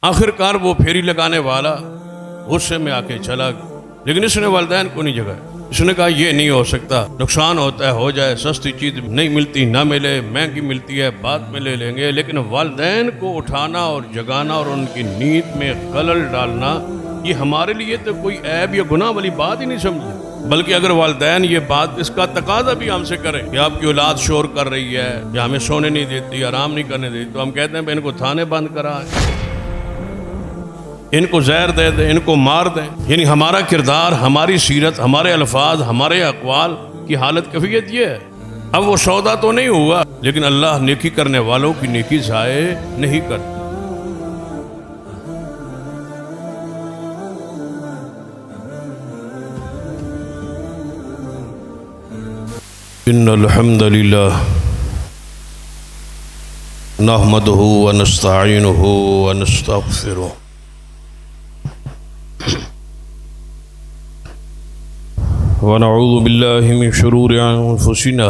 آخر کار وہ پھیری لگانے والا غصے میں آ کے چلا گیا، لیکن اس نے والدین کو نہیں جگایا۔ اس نے کہا یہ نہیں ہو سکتا، نقصان ہوتا ہے ہو جائے، سستی چیز نہیں ملتی نہ ملے، مہنگی ملتی ہے بعد میں لے لیں گے، لیکن والدین کو اٹھانا اور جگانا اور ان کی نیند میں خلل ڈالنا، یہ ہمارے لیے تو کوئی عیب یا گناہ والی بات ہی نہیں سمجھی، بلکہ اگر والدین یہ بات اس کا تقاضا بھی ہم سے کریں کہ آپ کی اولاد شور کر رہی ہے یا ہمیں سونے نہیں دیتی، آرام نہیں کرنے دیتی، تو ہم کہتے ہیں ان کو تھانے بند کرا ہے، ان کو زہر دے دیں، ان کو مار دیں۔ یعنی ہمارا کردار، ہماری سیرت، ہمارے الفاظ، ہمارے اقوال کی حالت کیفیت یہ ہے۔ اب وہ سودا تو نہیں ہوا، لیکن اللہ نیکی کرنے والوں کی نیکی ضائع نہیں کرتا۔ ان الحمد للہ نحمده ونستعینه ونستغفره ونعوذ باللہ من شرور انفسنا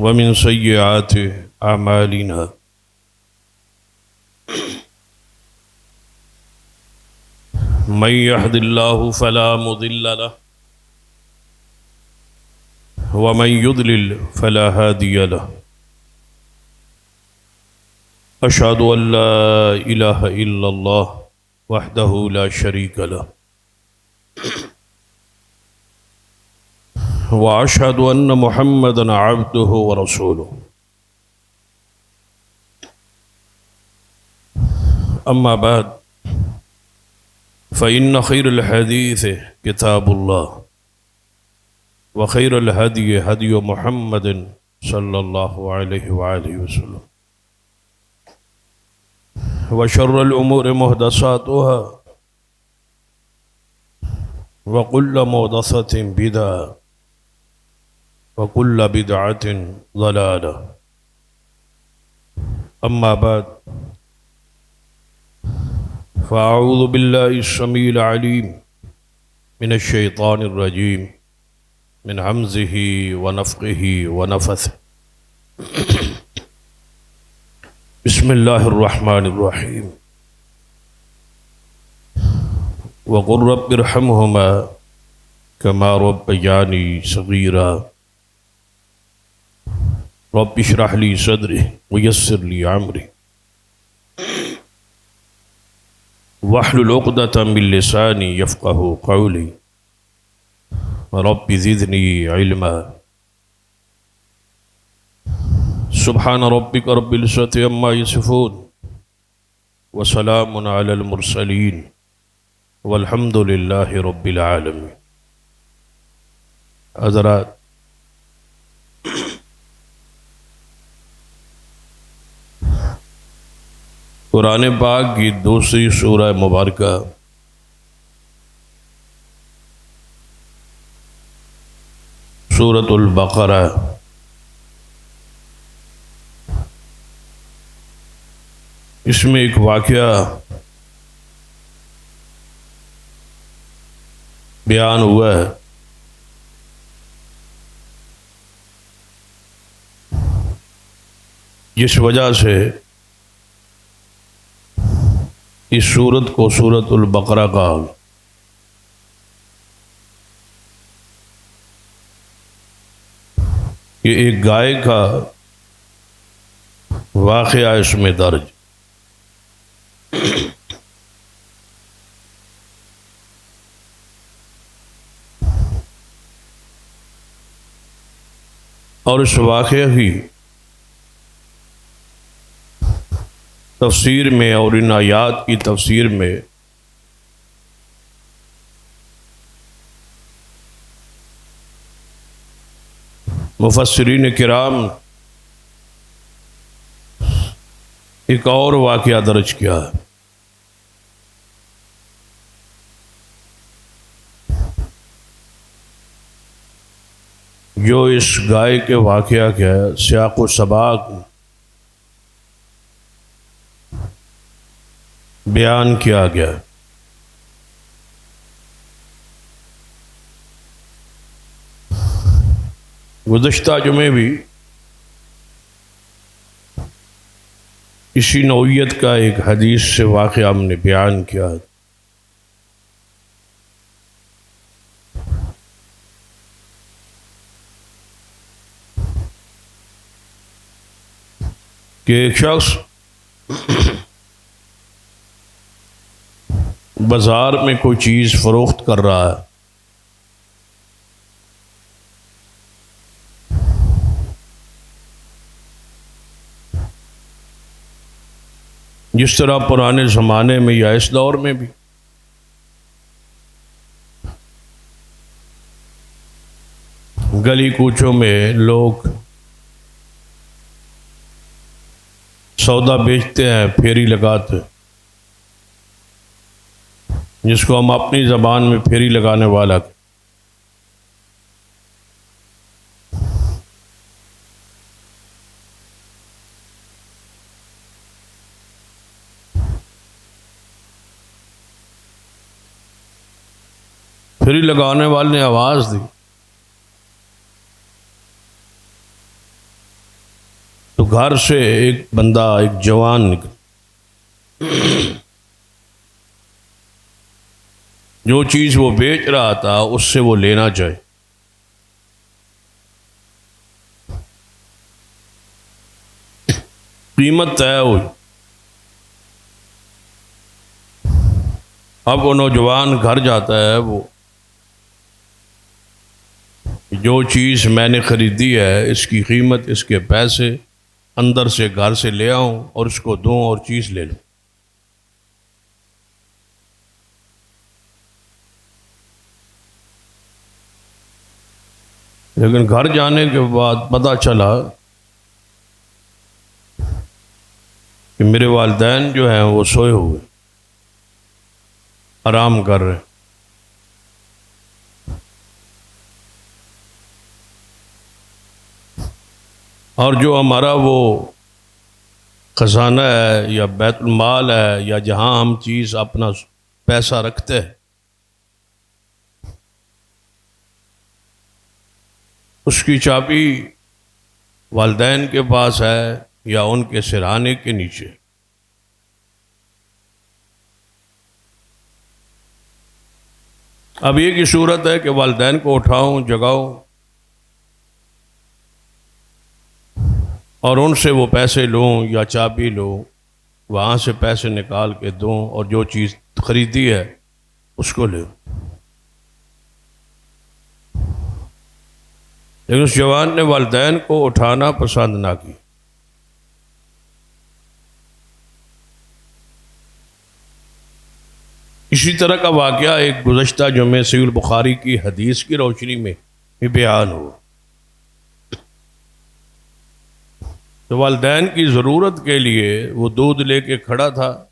ومن سیئات اعمالنا من يهد الله فلا مضل له ومن يضلل فلا هادي له أشهد أن لا إله إلا الله وحده لا شريك له وأشهد أن محمدا عبده ورسوله أما بعد فإن خير الحديث كتاب الله وخير الهدي هدي محمد صلى الله عليه وآله وسلم وشر الأمور محدثاتها وكل محدثة بدعة وكل بدعة ضلالة أما بعد فأعوذ بالله السميع العليم من الشيطان الرجيم من همزه ونفخه ونفثه بسم الله الرحمن الرحيم وقل رب ارحمهما كما ربياني صغيرا رب اشرح لي صدري ويسر لي أمري واحلل عقدة من لساني يفقهوا قولي رب زدني علما سبحان ربك رب العزة عما يصفون وسلام على المرسلين والحمد لله رب العالمين۔ حضرات، قرآن پاک کی دوسری سورہ مبارکہ سورۃ البقرہ اس میں ایک واقعہ بیان ہوا ہے جس وجہ سے اس سورت کو سورۃ البقرہ کہا۔ یہ ایک گائے کا واقعہ اس میں درج، اور اس واقعہ کی تفسیر میں اور ان آیات کی تفسیر میں مفسرین کرام ایک اور واقعہ درج کیا ہے۔ جو اس گائے کے واقعہ کے سیاق و سباق بیان کیا گیا۔ گزشتہ جمعے بھی اسی نوعیت کا ایک حدیث سے واقعہ ہم نے بیان کیا کہ ایک شخص بازار میں کوئی چیز فروخت کر رہا ہے، جس طرح پرانے زمانے میں یا اس دور میں بھی گلی کوچوں میں لوگ سودا بیچتے ہیں، پھیری لگاتے ہیں، جس کو ہم اپنی زبان میں پھیری لگانے والا کہتے ہیں۔ پھیری لگانے والے نے آواز دی تو گھر سے ایک بندہ، ایک جوان نکلا، جو چیز وہ بیچ رہا تھا اس سے وہ لینا چاہے۔ قیمت طے ہوئی۔ اب وہ نوجوان گھر جاتا ہے، وہ جو چیز میں نے خریدی ہے اس کی قیمت، اس کے پیسے اندر سے گھر سے لے آؤں اور اس کو دوں اور چیز لے لوں۔ لیکن گھر جانے کے بعد پتہ چلا کہ میرے والدین جو ہیں وہ سوئے ہوئے، آرام کر رہے ہیں۔ اور جو ہمارا وہ خزانہ ہے یا بیت المال ہے یا جہاں ہم چیز اپنا پیسہ رکھتے ہیں، اس کی چابی والدین کے پاس ہے یا ان کے سرہانے کے نیچے۔ اب یہ کی صورت ہے کہ والدین کو اٹھاؤں، جگاؤں اور ان سے وہ پیسے لوں یا چابی لوں، وہاں سے پیسے نکال کے دوں اور جو چیز خریدی ہے اس کو لوں۔ لیکن اس جوان نے والدین کو اٹھانا پسند نہ کی۔ اسی طرح کا واقعہ ایک گزشتہ جمعے صحیح البخاری کی حدیث کی روشنی میں بھی بیان ہوا۔ تو والدین کی ضرورت کے لیے وہ دودھ لے کے کھڑا تھا،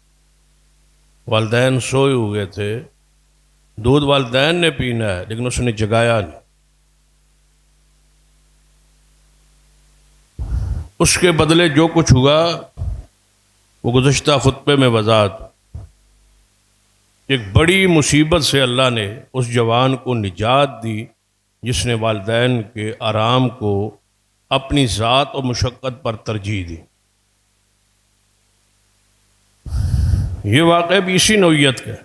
والدین سوئے ہوئے تھے، دودھ والدین نے پینا ہے لیکن اس نے جگایا نہیں۔ اس کے بدلے جو کچھ ہوا وہ گزشتہ خطبے میں وضاحت۔ ایک بڑی مصیبت سے اللہ نے اس جوان کو نجات دی جس نے والدین کے آرام کو اپنی ذات و مشقت پر ترجیح دی۔ یہ واقعہ بھی اسی نوعیت کا ہے۔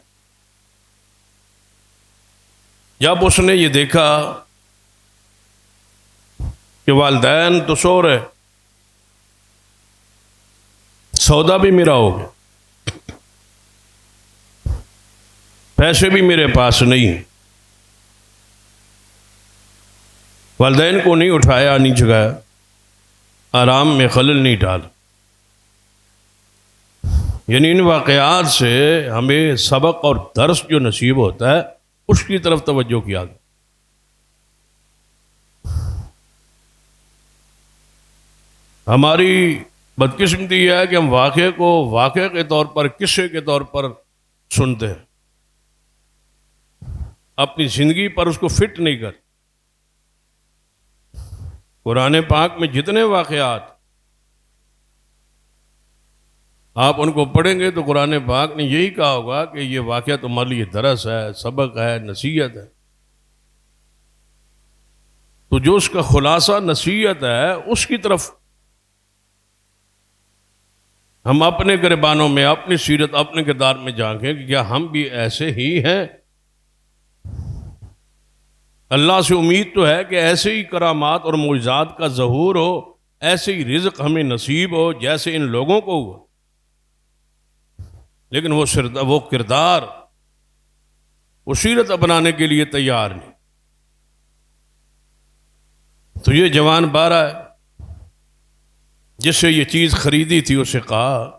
جب اس نے یہ دیکھا کہ والدین تو سو رہے، سودا بھی میرا ہو گیا، پیسے بھی میرے پاس نہیں ہیں، والدین کو نہیں اٹھایا، نہیں جگایا، آرام میں خلل نہیں ڈالا۔ یعنی ان واقعات سے ہمیں سبق اور درس جو نصیب ہوتا ہے اس کی طرف توجہ کیا گیا۔ ہماری بدقسمتی یہ ہے کہ ہم واقعے کو واقعے کے طور پر، قصے کے طور پر سنتے ہیں، اپنی زندگی پر اس کو فٹ نہیں کرتے۔ قرآن پاک میں جتنے واقعات آپ ان کو پڑھیں گے تو قرآن پاک نے یہی کہا ہوگا کہ یہ واقعہ تمہارے لیے درس ہے، سبق ہے، نصیحت ہے۔ تو جو اس کا خلاصہ نصیحت ہے اس کی طرف ہم اپنے گریبانوں میں اپنی سیرت اپنے کردار میں جھانکیں کہ کیا ہم بھی ایسے ہی ہیں. اللہ سے امید تو ہے کہ ایسے ہی کرامات اور معجزات کا ظہور ہو، ایسے ہی رزق ہمیں نصیب ہو جیسے ان لوگوں کو ہوا، لیکن وہ کردار، وہ سیرت اپنانے کے لیے تیار نہیں. تو یہ جوان بارہ ہے جس سے یہ چیز خریدی تھی، اسے کہا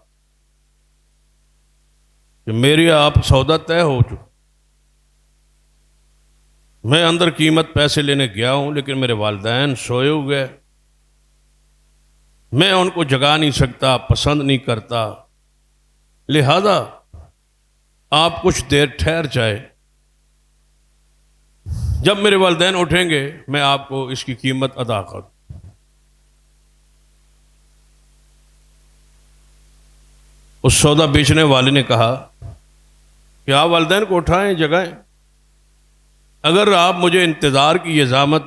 کہ میری آپ سودا طے ہو چکا، میں اندر قیمت پیسے لینے گیا ہوں لیکن میرے والدین سوئے ہوئے، میں ان کو جگا نہیں سکتا، پسند نہیں کرتا، لہذا آپ کچھ دیر ٹھہر جائے، جب میرے والدین اٹھیں گے میں آپ کو اس کی قیمت ادا کروں. اس سودا بیچنے والے نے کہا کہ آپ والدین کو اٹھائیں، جگائیں، اگر آپ مجھے انتظار کی یہ زحمت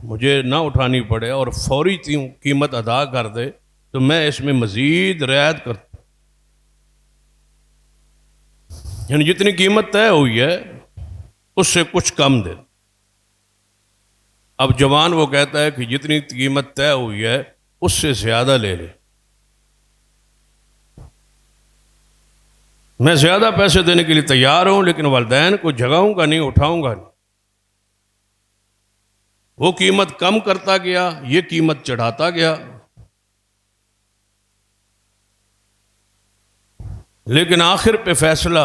مجھے نہ اٹھانی پڑے اور فوری قیمت ادا کر دے تو میں اس میں مزید رعایت کرتا، یعنی جتنی قیمت طے ہوئی ہے اس سے کچھ کم دے. اب جوان وہ کہتا ہے کہ جتنی قیمت طے ہوئی ہے اس سے زیادہ لے لے، میں زیادہ پیسے دینے کے لیے تیار ہوں لیکن والدین کو جگاؤں گا نہیں، اٹھاؤں گا نہیں. وہ قیمت کم کرتا گیا، یہ قیمت چڑھاتا گیا، لیکن آخر پہ فیصلہ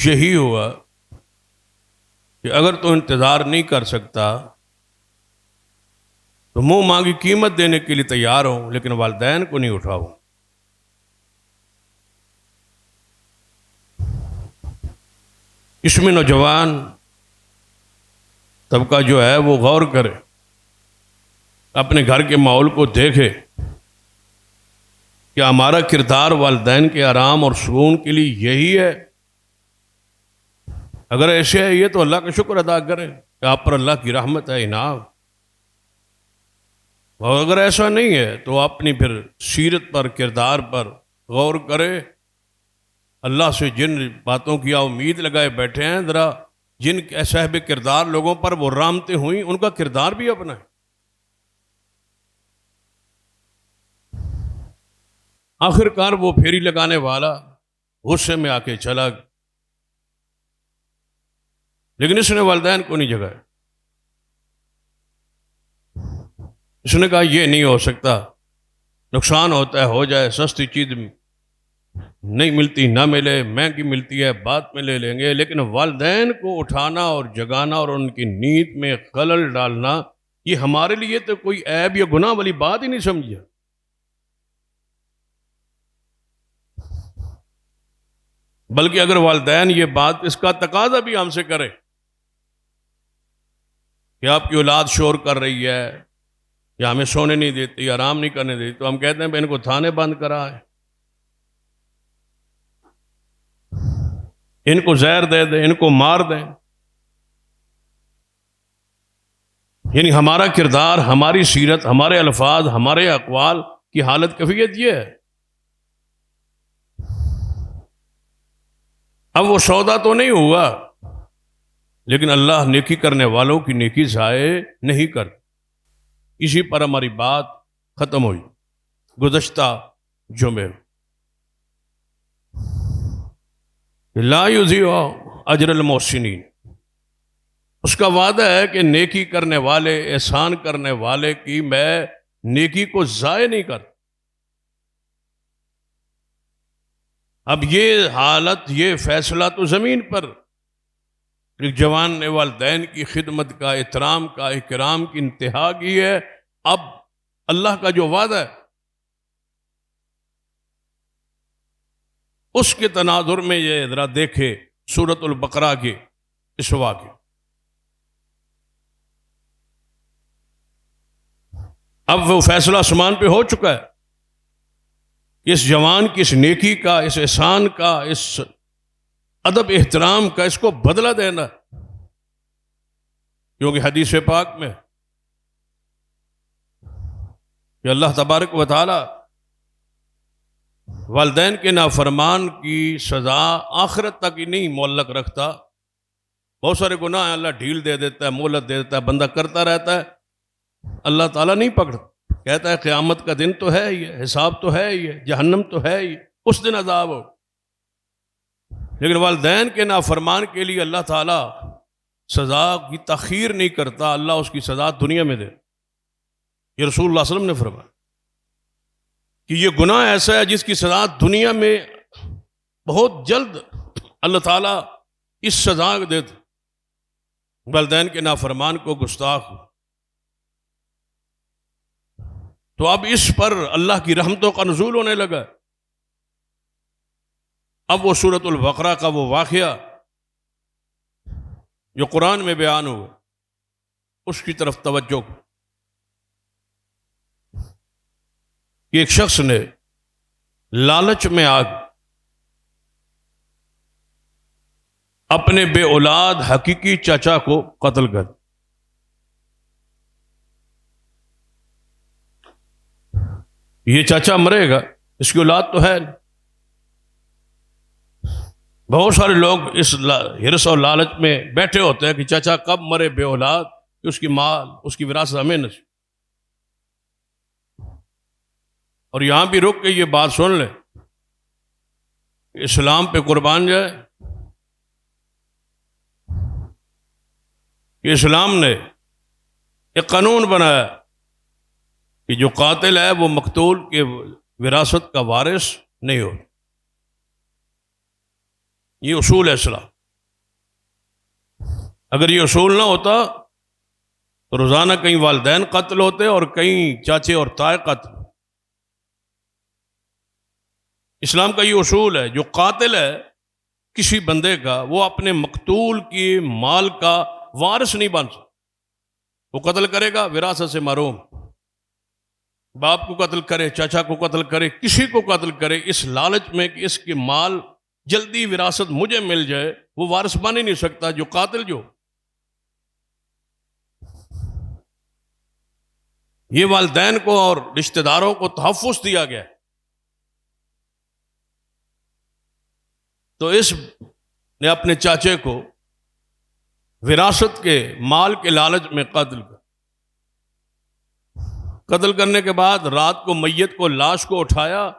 یہی ہوا کہ اگر تو انتظار نہیں کر سکتا تو منہ مانگی قیمت دینے کے لیے تیار ہوں لیکن والدین کو نہیں اٹھاؤں. اس میں نوجوان طبقہ جو ہے وہ غور کرے، اپنے گھر کے ماحول کو دیکھے، کیا ہمارا کردار والدین کے آرام اور سکون کے لیے یہی ہے؟ اگر ایسے ہے یہ تو اللہ کا شکر ادا کریں کہ آپ پر اللہ کی رحمت ہے، انعام. اور اگر ایسا نہیں ہے تو اپنی پھر سیرت پر، کردار پر غور کرے. اللہ سے جن باتوں کی امید لگائے بیٹھے ہیں، ذرا جن صاحب کردار لوگوں پر وہ رحمتیں ہوئیں ان کا کردار بھی اپنا ہے. آخر کار وہ پھیری لگانے والا غصے میں آ کے چلا، لیکن اس نے والدین کو نہیں جگایا. اس نے کہا یہ نہیں ہو سکتا، نقصان ہوتا ہے ہو جائے، سستی چیز نہیں ملتی نہ ملے، مہنگی ملتی ہے بعد میں لے لیں گے، لیکن والدین کو اٹھانا اور جگانا اور ان کی نیند میں خلل ڈالنا یہ ہمارے لیے تو کوئی عیب یا گناہ والی بات ہی نہیں سمجھا. بلکہ اگر والدین یہ بات، اس کا تقاضا بھی ہم سے کرے کہ آپ کی اولاد شور کر رہی ہے یا ہمیں سونے نہیں دیتی، آرام نہیں کرنے دیتی، تو ہم کہتے ہیں ان کو تھانے بند کرا ہے، ان کو زہر دے دیں، ان کو مار دیں. یعنی ہمارا کردار، ہماری سیرت، ہمارے الفاظ، ہمارے اقوال کی حالت کیفیت یہ ہے. اب وہ سودا تو نہیں ہوا، لیکن اللہ نیکی کرنے والوں کی نیکی ضائع نہیں کرتا. اسی پر ہماری بات ختم ہوئی گزشتہ جمعے. لا یضیع اجر المحسنین، اس کا وعدہ ہے کہ نیکی کرنے والے، احسان کرنے والے کی میں نیکی کو ضائع نہیں کرتا. اب یہ حالت، یہ فیصلہ تو زمین پر ایک جوان نے والدین کی خدمت کا، احترام کا، اکرام کی انتہا کی ہے. اب اللہ کا جو وعدہ ہے اس کے تناظر میں یہ ذرا دیکھے سورۃ البقرہ کے اس واقعے. اب وہ فیصلہ آسمان پہ ہو چکا ہے کہ اس جوان کی اس نیکی کا، اس احسان کا، اس ادب احترام کا اس کو بدلہ دینا، کیونکہ حدیث پاک میں کہ اللہ تبارک و تعالی والدین کے نافرمان کی سزا آخرت تک ہی نہیں معلق رکھتا. بہت سارے گناہ ہیں اللہ ڈھیل دے دیتا ہے، مہلت دے دیتا ہے، بندہ کرتا رہتا ہے، اللہ تعالیٰ نہیں پکڑتا. کہتا ہے قیامت کا دن تو ہے ہی ہے، حساب تو ہے ہی ہے، جہنم تو ہے ہی، اس دن عذاب ہو. لیکن والدین کے نافرمان کے لیے اللہ تعالیٰ سزا کی تاخیر نہیں کرتا، اللہ اس کی سزا دنیا میں دے. یہ رسول اللہ صلی اللہ علیہ وسلم نے فرمایا کہ یہ گناہ ایسا ہے جس کی سزا دنیا میں بہت جلد اللہ تعالیٰ اس سزا کو دیتا. والدین کے نافرمان کو گستاخ. تو اب اس پر اللہ کی رحمتوں کا نزول ہونے لگا. اب وہ سورۃ البقرہ کا وہ واقعہ جو قرآن میں بیان ہوا اس کی طرف توجہ. کہ ایک شخص نے لالچ میں اپنے بے اولاد حقیقی چچا کو قتل کر. یہ چچا مرے گا، اس کی اولاد تو ہے. بہت سارے لوگ اس ہرس اور لالچ میں بیٹھے ہوتے ہیں کہ چچا کب مرے بے اولاد کہ اس کی مال، اس کی وراثت ہمیں نصیب. اور یہاں بھی رک کے یہ بات سن لیں، اسلام پہ قربان جائے کہ اسلام نے ایک قانون بنایا کہ جو قاتل ہے وہ مقتول کے وراثت کا وارث نہیں ہو. یہ اصول ہے اسلام. اگر یہ اصول نہ ہوتا تو روزانہ کئی والدین قتل ہوتے اور کئی چاچے اور تائے قتل. اسلام کا یہ اصول ہے جو قاتل ہے کسی بندے کا وہ اپنے مقتول کی مال کا وارث نہیں بن سکتا. وہ قتل کرے گا وراثت سے محروم. باپ کو قتل کرے، چاچا کو قتل کرے، کسی کو قتل کرے اس لالچ میں کہ اس کے مال جلدی وراثت مجھے مل جائے، وہ وارث بن ہی نہیں سکتا. جو قاتل جو یہ والدین کو اور رشتہ داروں کو تحفظ دیا گیا ہے، تو اس نے اپنے چاچے کو وراثت کے مال کے لالچ میں قتل کرنے کے بعد رات کو میت کو، لاش کو اٹھایا.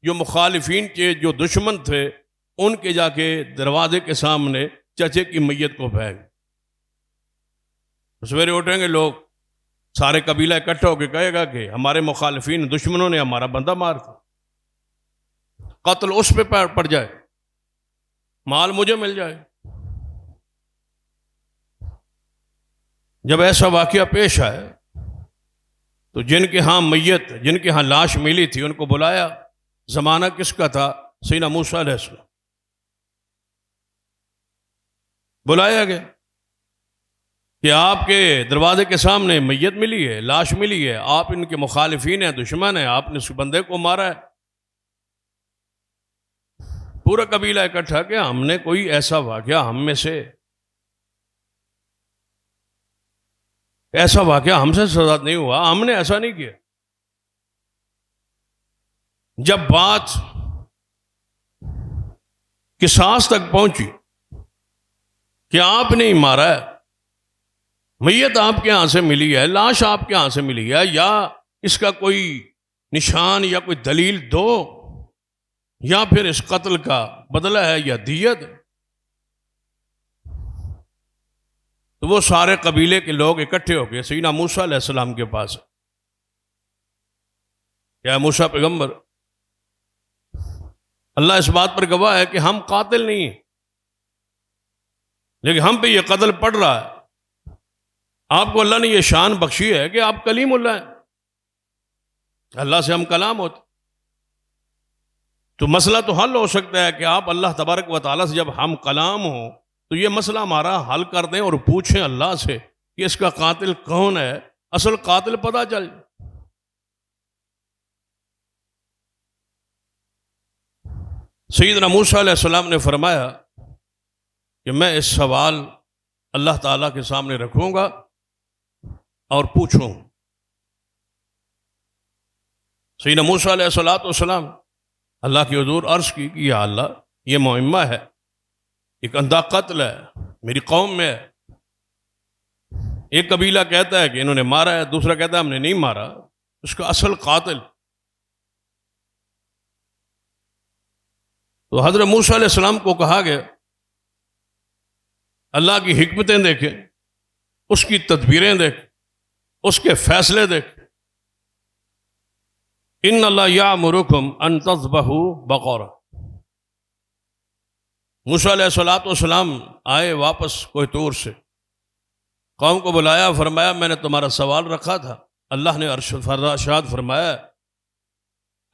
جو مخالفین کے جو دشمن تھے ان کے جا کے دروازے کے سامنے چچے کی میت کو پھینک. سویرے اٹھیں گے لوگ، سارے قبیلہ اکٹھا ہو کے کہے گا کہ ہمارے مخالفین دشمنوں نے ہمارا بندہ مار دیا. قتل اس پہ پڑ جائے، مال مجھے مل جائے. جب ایسا واقعہ پیش آئے تو جن کے ہاں میت، جن کے ہاں لاش ملی تھی ان کو بلایا. زمانہ کس کا تھا؟ سیدنا موسیٰ علیہ السلام. بلایا گیا کہ آپ کے دروازے کے سامنے میت ملی ہے، لاش ملی ہے، آپ ان کے مخالفین ہیں، دشمن ہیں، آپ نے اس بندے کو مارا ہے. پورا قبیلہ اکٹھا کہ ہم نے کوئی ایسا واقعہ ہم میں سے ایسا واقعہ ہم سے سزا نہیں ہوا، ہم نے ایسا نہیں کیا. جب بات قصاص تک پہنچی کہ آپ نے ہی مارا ہے، میت آپ کے ہاں سے ملی ہے، لاش آپ کے ہاں سے ملی ہے، یا اس کا کوئی نشان یا کوئی دلیل دو، یا پھر اس قتل کا بدلہ ہے یا دیت. تو وہ سارے قبیلے کے لوگ اکٹھے ہو گئے سیدنا موسیٰ علیہ السلام کے پاس. یا موسیٰ پیغمبر، اللہ اس بات پر گواہ ہے کہ ہم قاتل نہیں ہیں، لیکن ہم پہ یہ قتل پڑ رہا ہے. آپ کو اللہ نے یہ شان بخشی ہے کہ آپ کلیم اللہ ہیں، اللہ سے ہم کلام ہوتے. تو مسئلہ تو حل ہو سکتا ہے کہ آپ اللہ تبارک و تعالیٰ سے جب ہم کلام ہوں تو یہ مسئلہ ہمارا حل کر دیں اور پوچھیں اللہ سے کہ اس کا قاتل کون ہے، اصل قاتل پتہ چل. سیدنا موسیٰ علیہ السلام نے فرمایا کہ میں اس سوال اللہ تعالیٰ کے سامنے رکھوں گا اور پوچھوں. سیدنا موسیٰ علیہ السلام اللہ کی حضور عرض کی کہ یا اللہ یہ مہمہ ہے، ایک اندھا قتل ہے، میری قوم میں ہے۔ ایک قبیلہ کہتا ہے کہ انہوں نے مارا ہے، دوسرا کہتا ہے ہم نے نہیں مارا، اس کا اصل قاتل۔ تو حضرت موسیٰ علیہ السلام کو کہا گیا اللہ کی حکمتیں دیکھیں، اس کی تدبیریں دیکھ، اس کے فیصلے دیکھ۔ ان اللہ یامرکم ان تذبحوا بقرہ۔ موسیٰ علیہ السلام آئے واپس کوہ طور سے، قوم کو بلایا، فرمایا میں نے تمہارا سوال رکھا تھا، اللہ نے ارشاد فرمایا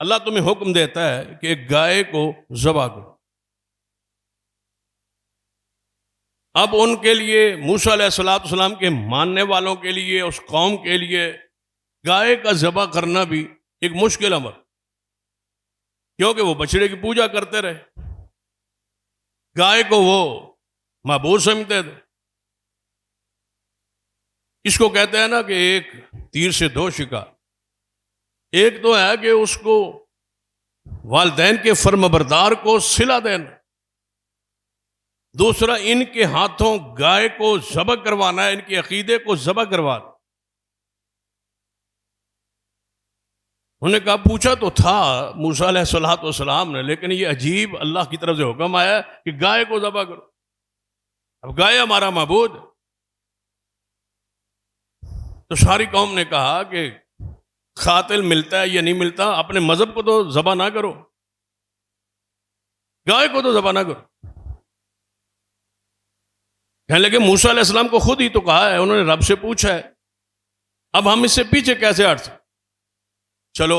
اللہ تمہیں حکم دیتا ہے کہ ایک گائے کو ذبح کرو۔ اب ان کے لیے، موسیٰ علیہ السلام کے ماننے والوں کے لیے، اس قوم کے لیے گائے کا ذبح کرنا بھی ایک مشکل امر، کیونکہ وہ بچڑے کی پوجا کرتے رہے، گائے کو وہ معبود سمجھتے تھے۔ اس کو کہتے ہیں نا کہ ایک تیر سے دو شکار، ایک تو ہے کہ اس کو والدین کے فرمانبردار کو صلہ دینا، دوسرا ان کے ہاتھوں گائے کو ذبح کروانا ہے، ان کے عقیدے کو ذبح کروانا۔ انہوں نے کہا پوچھا تو تھا موسیٰ علیہ السلام نے، لیکن یہ عجیب اللہ کی طرف سے حکم آیا کہ گائے کو ذبح کرو۔ اب گائے ہمارا معبود ہے۔ تو ساری قوم نے کہا کہ قاتل ملتا ہے یا نہیں ملتا، اپنے مذہب کو تو ذبح نہ کرو، گائے کو تو ذبح نہ کرو۔ کہنے لگے موسیٰ علیہ السلام کو خود ہی تو کہا ہے، انہوں نے رب سے پوچھا ہے، اب ہم اس سے پیچھے کیسے ہٹ سکتے؟ چلو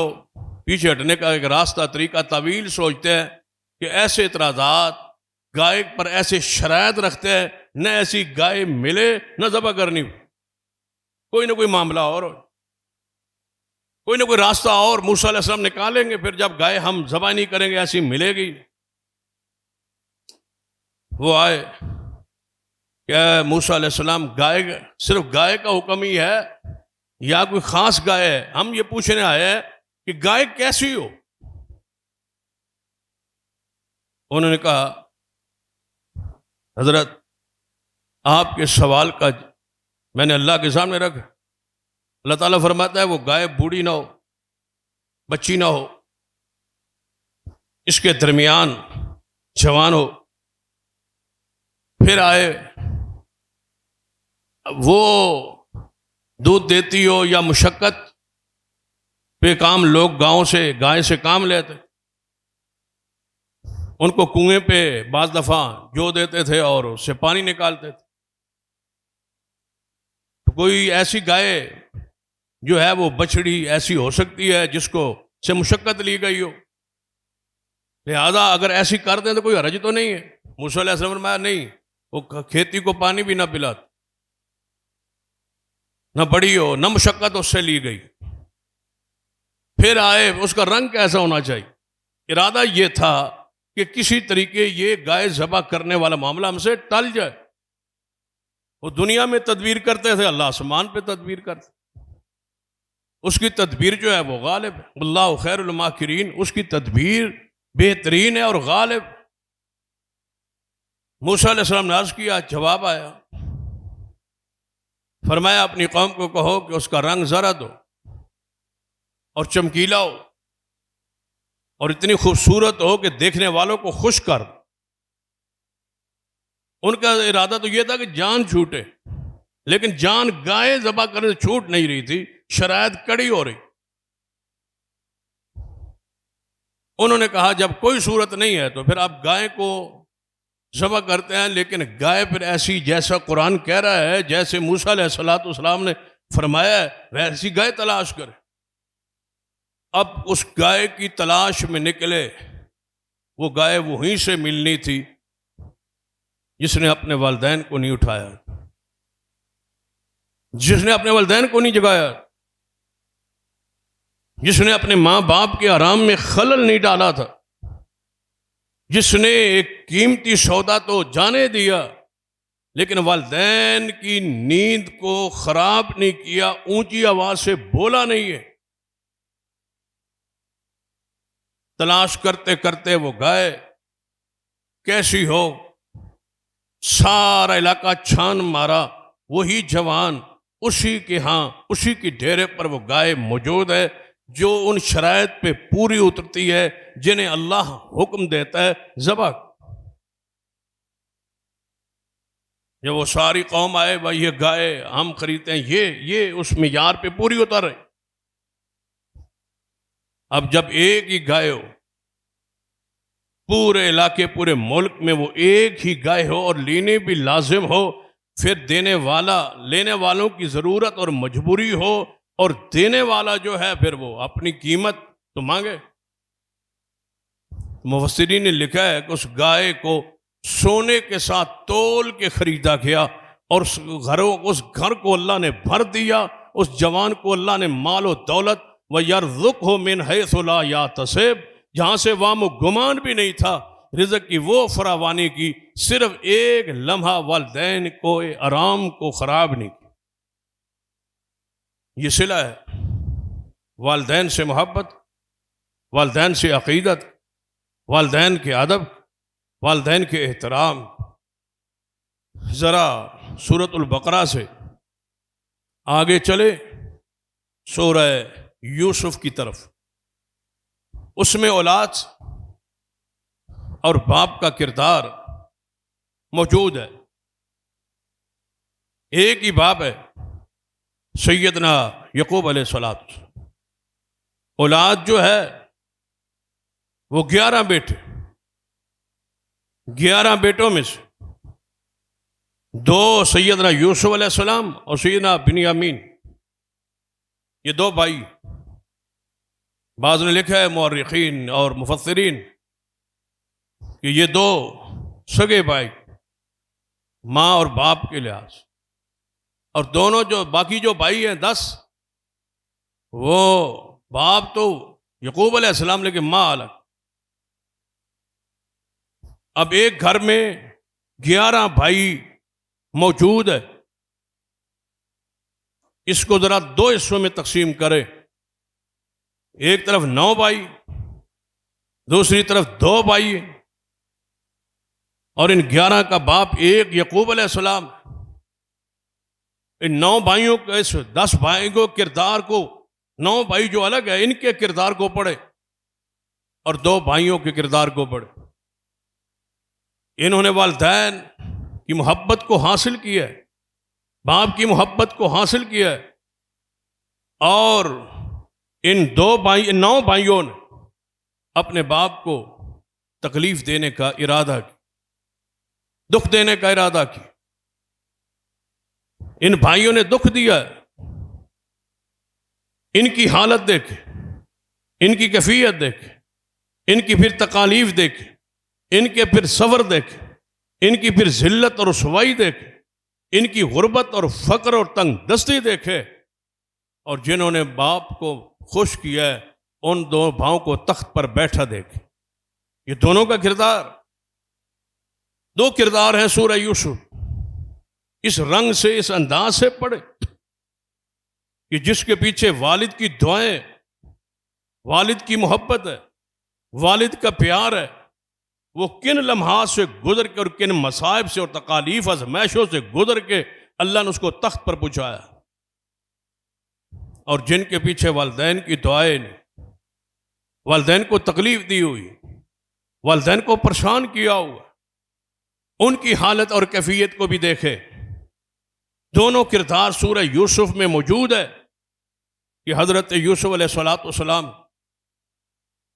پیچھے ہٹنے کا ایک راستہ طریقہ طویل سوچتے ہیں کہ ایسے اعتراضات، گائے پر ایسے شرائط رکھتے ہیں، نہ ایسی گائے ملے نہ ذبح کرنی ہو، کوئی نہ کوئی معاملہ اور ہو، کوئی نہ کوئی راستہ اور موسیٰ علیہ السلام نکالیں گے، پھر جب گائے ہم ذبح نہیں کریں گے ایسی ملے گی۔ وہ آئے کہ موسیٰ علیہ السلام گائے، صرف گائے کا حکم ہی ہے یا کوئی خاص گائے ہے؟ ہم یہ پوچھنے آئے ہیں کہ گائے کیسی ہو؟ انہوں نے کہا حضرت آپ کے سوال کا میں نے اللہ کے سامنے رکھا، اللہ تعالیٰ فرماتا ہے وہ گائے بوڑھی نہ ہو، بچی نہ ہو، اس کے درمیان جوان ہو۔ پھر آئے وہ دودھ دیتی ہو یا مشقت پہ کام، لوگ گاؤں سے گائے سے کام لیتے، ان کو کنویں پہ بعض دفعہ جو دیتے تھے اور اس سے پانی نکالتے تھے۔ تو کوئی ایسی گائے جو ہے وہ بچڑی ایسی ہو سکتی ہے جس کو سے مشقت لی گئی ہو، لہذا اگر ایسی کر دیں تو کوئی حرج تو نہیں ہے۔ موسیٰ علیہ السلام نے فرمایا نہیں، وہ کھیتی کو پانی بھی نہ پلاتی، نہ بڑی ہو، نہ مشقت اس سے لی گئی۔ پھر آئے اس کا رنگ کیسا ہونا چاہیے؟ ارادہ یہ تھا کہ کسی طریقے یہ گائے ذبح کرنے والا معاملہ ہم سے ٹل جائے۔ وہ دنیا میں تدبیر کرتے تھے، اللہ آسمان پہ تدبیر کرتے، اس کی تدبیر جو ہے وہ غالب ہے، اللہ خیر الماکرین، اس کی تدبیر بہترین ہے اور غالب۔ موسیٰ علیہ السلام نے عرض کیا، جواب آیا، فرمایا اپنی قوم کو کہو کہ اس کا رنگ زرد ہو اور چمکیلا ہو اور اتنی خوبصورت ہو کہ دیکھنے والوں کو خوش کر۔ ان کا ارادہ تو یہ تھا کہ جان چھوٹے، لیکن جان گائے ذبح کرنے سے چھوٹ نہیں رہی تھی، شرائط کڑی ہو رہی۔ انہوں نے کہا جب کوئی صورت نہیں ہے تو پھر آپ گائے کو ذبح کرتے ہیں، لیکن گائے پھر ایسی جیسا قرآن کہہ رہا ہے، جیسے موسیٰ علیہ السلام نے فرمایا ہے ویسی گائے تلاش کرے۔ اب اس گائے کی تلاش میں نکلے، وہ گائے وہیں سے ملنی تھی جس نے اپنے والدین کو نہیں اٹھایا، جس نے اپنے والدین کو نہیں جگایا، جس نے اپنے ماں باپ کے آرام میں خلل نہیں ڈالا تھا، جس نے ایک قیمتی سودا تو جانے دیا لیکن والدین کی نیند کو خراب نہیں کیا، اونچی آواز سے بولا نہیں ہے۔ تلاش کرتے کرتے وہ گئے، کیسی ہو، سارا علاقہ چھان مارا، وہی جوان اسی کے ہاں اسی کی ڈیرے پر وہ گائے موجود ہے جو ان شرائط پہ پوری اترتی ہے جنہیں اللہ حکم دیتا ہے ذبح۔ جب وہ ساری قوم آئے بھائی یہ گائے ہم خریدتے ہیں، یہ اس معیار پہ پوری اتر رہے۔ اب جب ایک ہی گائے ہو پورے علاقے پورے ملک میں، وہ ایک ہی گائے ہو اور لینے بھی لازم ہو، پھر دینے والا لینے والوں کی ضرورت اور مجبوری ہو، اور دینے والا جو ہے پھر وہ اپنی قیمت تو مانگے۔ مفسرین نے لکھا ہے کہ اس گائے کو سونے کے ساتھ تول کے خریدا گیا، اور اس گھر کو اللہ نے بھر دیا، اس جوان کو اللہ نے مال و دولت وَيَرْزُقْهُ مِنْ حَيْثُ لَا يَحْتَسِبُ، جہاں سے وام و گمان بھی نہیں تھا، رزق کی وہ فراوانی کی، صرف ایک لمحہ والدین کو آرام کو خراب نہیں کی۔ یہ صلہ ہے والدین سے محبت، والدین سے عقیدت، والدین کے ادب، والدین کے احترام۔ ذرا سورۃ البقرہ سے آگے چلے سورہ یوسف کی طرف، اس میں اولاد اور باپ کا کردار موجود ہے۔ ایک ہی باپ ہے، سیدنا یعقوب علیہ السلام۔ اولاد جو ہے وہ 11 بیٹے، 11 بیٹوں میں سے 2 سیدنا یوسف علیہ السلام اور سیدنا بنیامین، یہ 2 بھائی۔ بعض نے لکھا ہے مورخین اور مفسرین کہ یہ 2 سگے بھائی ماں اور باپ کے لحاظ، اور دونوں جو باقی جو بھائی ہیں 10، وہ باپ تو یعقوب علیہ السلام لیکن ماں الگ۔ اب ایک گھر میں 11 بھائی موجود ہے، اس کو ذرا 2 حصوں میں تقسیم کرے، ایک طرف 9 بھائی، دوسری طرف 2 بھائی، اور ان 11 کا باپ ایک یعقوب علیہ السلام۔ ان 9 بھائیوں کو، اس 10 بھائی کو کردار کو، 9 بھائی جو الگ ہے ان کے کردار کو پڑھے اور 2 بھائیوں کے کردار کو پڑھے۔ انہوں نے والدین کی محبت کو حاصل کیا ہے، باپ کی محبت کو حاصل کیا ہے، اور ان 9 بھائیوں نے اپنے باپ کو تکلیف دینے کا ارادہ کیا، دکھ دینے کا ارادہ کیا۔ ان بھائیوں نے دکھ دیا ہے، ان کی حالت دیکھیں، ان کی کیفیت دیکھیں، ان کی پھر تکالیف دیکھیں، ان کے پھر صبر دیکھیں، ان کی پھر ذلت اور رسوائی دیکھیں، ان کی غربت اور فقر اور تنگ دستی دیکھیں، اور جنہوں نے باپ کو خوش کیا ہے ان 2 بھاؤں کو تخت پر بیٹھا دیکھیں۔ یہ دونوں کا کردار، 2 کردار ہیں سورہ یوسف۔ اس رنگ سے، اس انداز سے پڑھے کہ جس کے پیچھے والد کی دعائیں، والد کی محبت ہے، والد کا پیار ہے، وہ کن لمحات سے گزر کے اور کن مصائب سے اور تکالیف آزمائشوں سے گزر کے اللہ نے اس کو تخت پر پہنچایا، اور جن کے پیچھے والدین کی دعائیں نے والدین کو تکلیف دی ہوئی، والدین کو پریشان کیا ہوا، ان کی حالت اور کیفیت کو بھی دیکھے۔ دونوں کردار سورہ یوسف میں موجود ہے کہ حضرت یوسف علیہ السلام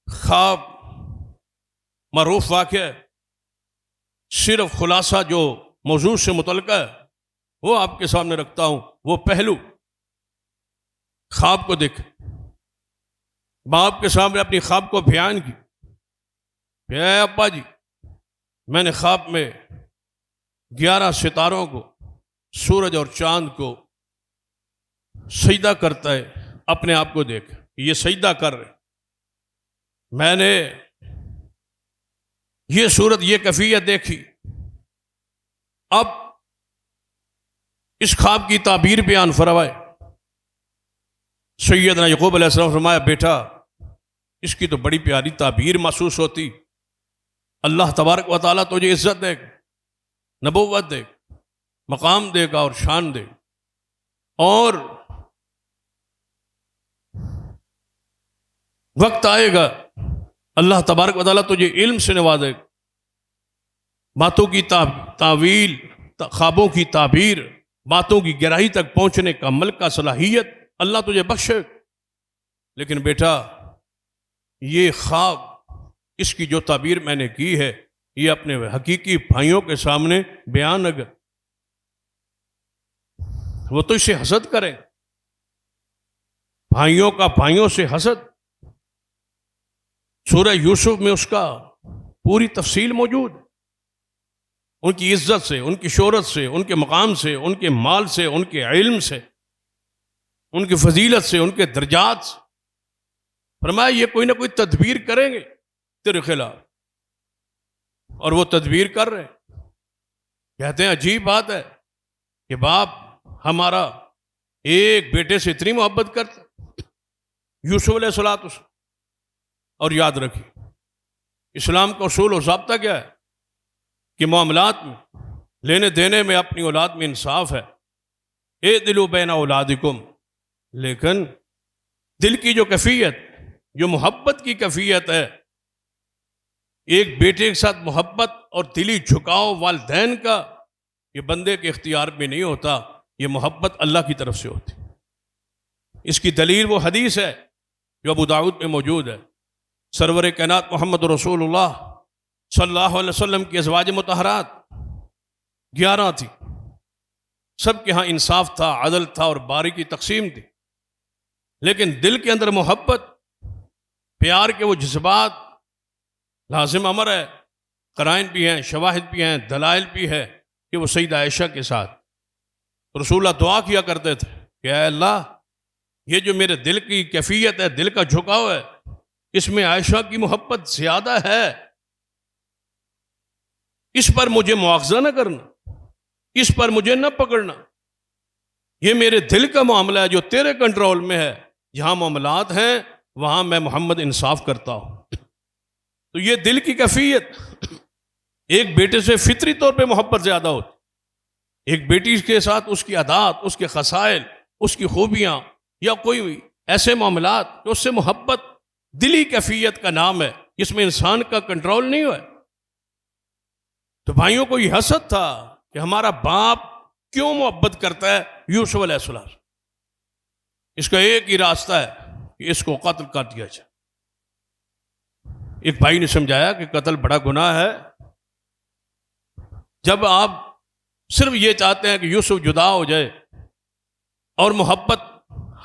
خواب معروف واقعہ ہے، صرف خلاصہ جو موضوع سے متعلقہ ہے وہ آپ کے سامنے رکھتا ہوں۔ وہ پہلو خواب کو دیکھ، باپ کے سامنے اپنی خواب کو بیان کی کہ اے ابا جی، میں نے خواب میں 11 ستاروں کو، سورج اور چاند کو سجدہ کرتا ہے، اپنے آپ کو دیکھ، یہ سجدہ کر رہے، میں نے یہ صورت، یہ کیفیت دیکھی۔ اب اس خواب کی تعبیر بیان فرمائے۔ سیدنا یعقوب علیہ السلام فرمایا، بیٹا اس کی تو بڑی پیاری تعبیر محسوس ہوتی، اللہ تبارک و تعالیٰ تجھے عزت دے گا، نبوت دے گا، مقام دے گا اور شان دے گا، اور وقت آئے گا اللہ تبارک و تعالیٰ تجھے علم سے نوازے گا، باتوں کی تعویل، خوابوں کی تعبیر، باتوں کی گہرائی تک پہنچنے کا عمل کا صلاحیت اللہ تجھے بخشے گا۔ لیکن بیٹا یہ خواب، اس کی جو تعبیر میں نے کی ہے، یہ اپنے حقیقی بھائیوں کے سامنے بیان اگر وہ تو اسے حسد کریں، بھائیوں کا بھائیوں سے حسد، سورہ یوسف میں اس کا پوری تفصیل موجود ہے، ان کی عزت سے، ان کی شہرت سے، ان کے مقام سے، ان کے مال سے، ان کے علم سے، ان کی فضیلت سے، ان کے درجات سے، فرمایا یہ کوئی نہ کوئی تدبیر کریں گے تیرے خلاف، اور وہ تدبیر کر رہے ہیں۔ کہتے ہیں عجیب بات ہے کہ باپ ہمارا ایک بیٹے سے اتنی محبت کرتا، یوسف علیہ الصلوۃ والسلام۔ اور یاد رکھیے اسلام کا اصول و ضابطہ کیا ہے کہ معاملات میں، لینے دینے میں اپنی اولاد میں انصاف ہے، اعدلوا بین اولادکم، لیکن دل کی جو کیفیت، جو محبت کی کیفیت ہے، ایک بیٹے کے ساتھ محبت اور دلی جھکاؤ والدین کا، یہ بندے کے اختیار میں نہیں ہوتا، یہ محبت اللہ کی طرف سے ہوتی۔ اس کی دلیل وہ حدیث ہے جو ابو داؤد میں موجود ہے، سرور کائنات محمد رسول اللہ صلی اللہ علیہ وسلم کی ازواج مطہرات 11 تھی، سب کے ہاں انصاف تھا، عدل تھا اور باری کی تقسیم تھی، لیکن دل کے اندر محبت، پیار کے وہ جذبات لازم امر ہے، قرائن بھی ہیں، شواہد بھی ہیں، دلائل بھی ہے کہ وہ سیدہ عائشہ کے ساتھ رسول اللہ دعا کیا کرتے تھے کہ اے اللہ یہ جو میرے دل کی کیفیت ہے، دل کا جھکاؤ ہے، اس میں عائشہ کی محبت زیادہ ہے، اس پر مجھے مواخذہ نہ کرنا، اس پر مجھے نہ پکڑنا، یہ میرے دل کا معاملہ ہے جو تیرے کنٹرول میں ہے، جہاں معاملات ہیں وہاں میں محمد انصاف کرتا ہوں۔ تو یہ دل کی کیفیت، ایک بیٹے سے فطری طور پہ محبت زیادہ ہوتی، ایک بیٹی کے ساتھ اس کی عادات، اس کے خصائل، اس کی خوبیاں یا کوئی ایسے معاملات کہ اس سے محبت دلی کیفیت کا نام ہے، جس میں انسان کا کنٹرول نہیں ہوا۔ تو بھائیوں کو یہ حسد تھا کہ ہمارا باپ کیوں محبت کرتا ہے یوسف علیہ السلام، اس کا ایک ہی راستہ ہے کہ اس کو قتل کر دیا جائے۔ ایک بھائی نے سمجھایا کہ قتل بڑا گناہ ہے، جب آپ صرف یہ چاہتے ہیں کہ یوسف جدا ہو جائے اور محبت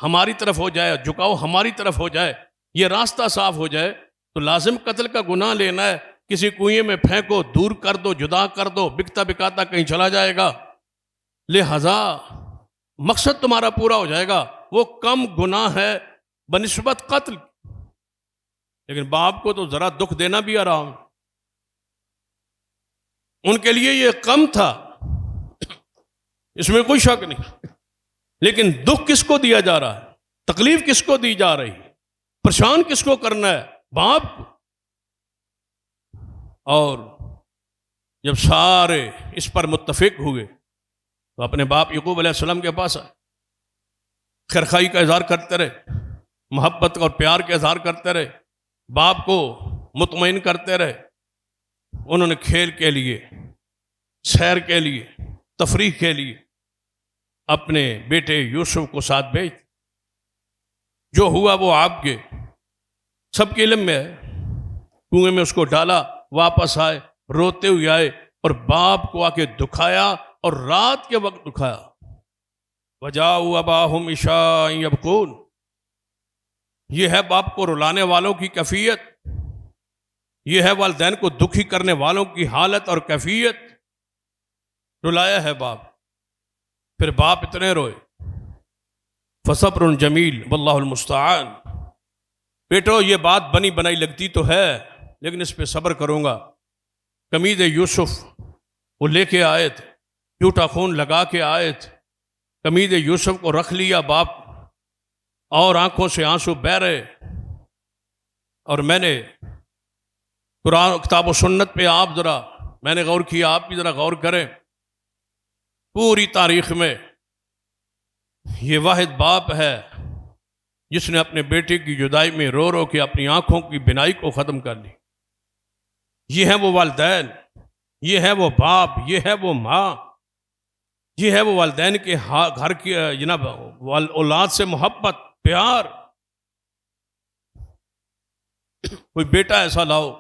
ہماری طرف ہو جائے، جھکاؤ ہماری طرف ہو جائے، یہ راستہ صاف ہو جائے، تو لازم قتل کا گناہ لینا ہے، کسی کنویں میں پھینکو، دور کر دو، جدا کر دو، بکتا بکاتا کہیں چلا جائے گا، لہذا مقصد تمہارا پورا ہو جائے گا، وہ کم گناہ ہے بنسبت قتل۔ لیکن باپ کو تو ذرا دکھ دینا بھی آرام، ان کے لیے یہ کم تھا، اس میں کوئی شک نہیں، لیکن دکھ کس کو دیا جا رہا ہے، تکلیف کس کو دی جا رہی ہے، پریشان کس کو کرنا ہے، باپ کو۔ اور جب سارے اس پر متفق ہوئے تو اپنے باپ یعقوب علیہ السلام کے پاس آئے، خیرخواہی کا اظہار کرتے رہے، محبت اور پیار کا اظہار کرتے رہے، باپ کو مطمئن کرتے رہے۔ انہوں نے کھیل کے لیے، سیر کے لیے، تفریح کے لیے اپنے بیٹے یوسف کو ساتھ بھیج، جو ہوا وہ آپ کے سب کے علم میں ہے، کنویں میں اس کو ڈالا، واپس آئے، روتے ہوئے آئے اور باپ کو آ کے دکھایا، اور رات کے وقت دکھایا۔ وَجَاءُوا أَبَاهُمْ عِشَاءً يَبْكُونَ، یہ ہے باپ کو رلانے والوں کی کیفیت، یہ ہے والدین کو دکھی کرنے والوں کی حالت اور کیفیت۔ رلایا ہے باپ، پھر باپ اتنے روئے۔ فَصَبْرٌ جَمِيلٌ وَاللَّهُ الْمُسْتَعَانُ، بیٹو یہ بات بنی بنائی لگتی تو ہے، لیکن اس پہ صبر کروں گا۔ قمید یوسف وہ لے کے آئے تھے، جھوٹا خون لگا کے آئے تھے، قمید یوسف کو رکھ لیا باپ، اور آنکھوں سے آنسو بہ رہے، اور میں نے قرآن کتاب و سنت پہ آپ ذرا میں نے غور کیا، آپ بھی ذرا غور کریں. پوری تاریخ میں یہ واحد باپ ہے جس نے اپنے بیٹے کی جدائی میں رو رو کے اپنی آنکھوں کی بینائی کو ختم کر لی. یہ ہے وہ والدین، یہ ہے وہ باپ، یہ ہے وہ ماں، یہ ہے وہ والدین کے گھر کی جناب اولاد سے محبت پیار. کوئی بیٹا ایسا لاؤ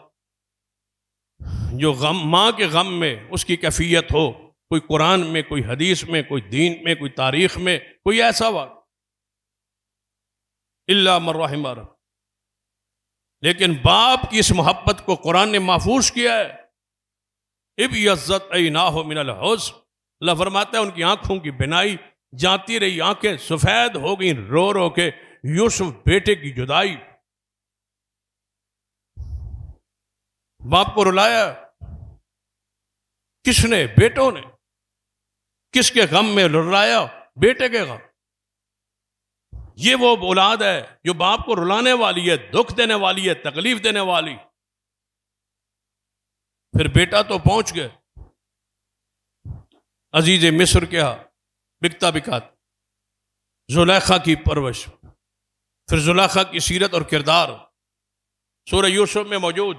جو ماں کے غم میں اس کی کیفیت ہو، کوئی قرآن میں، کوئی حدیث میں، کوئی دین میں، کوئی تاریخ میں کوئی ایسا وقت الا من رحم رب. لیکن باپ کی اس محبت کو قرآن نے محفوظ کیا ہے. اب یزت عیناہ من الحزن، اللہ فرماتا ہے ان کی آنکھوں کی بینائی جاتی رہی، آنکھیں سفید ہو گئیں رو رو کے. یوسف بیٹے کی جدائی، باپ کو رلایا کس نے؟ بیٹوں نے. کس کے غم میں رلایا؟ بیٹے کے غم. یہ وہ اولاد ہے جو باپ کو رلانے والی ہے، دکھ دینے والی ہے، تکلیف دینے والی. پھر بیٹا تو پہنچ گئے عزیز مصر کے ہاں بکتا بکات. زلیخا کی پرورش، پھر زلیخا کی سیرت اور کردار سورہ یوسف میں موجود.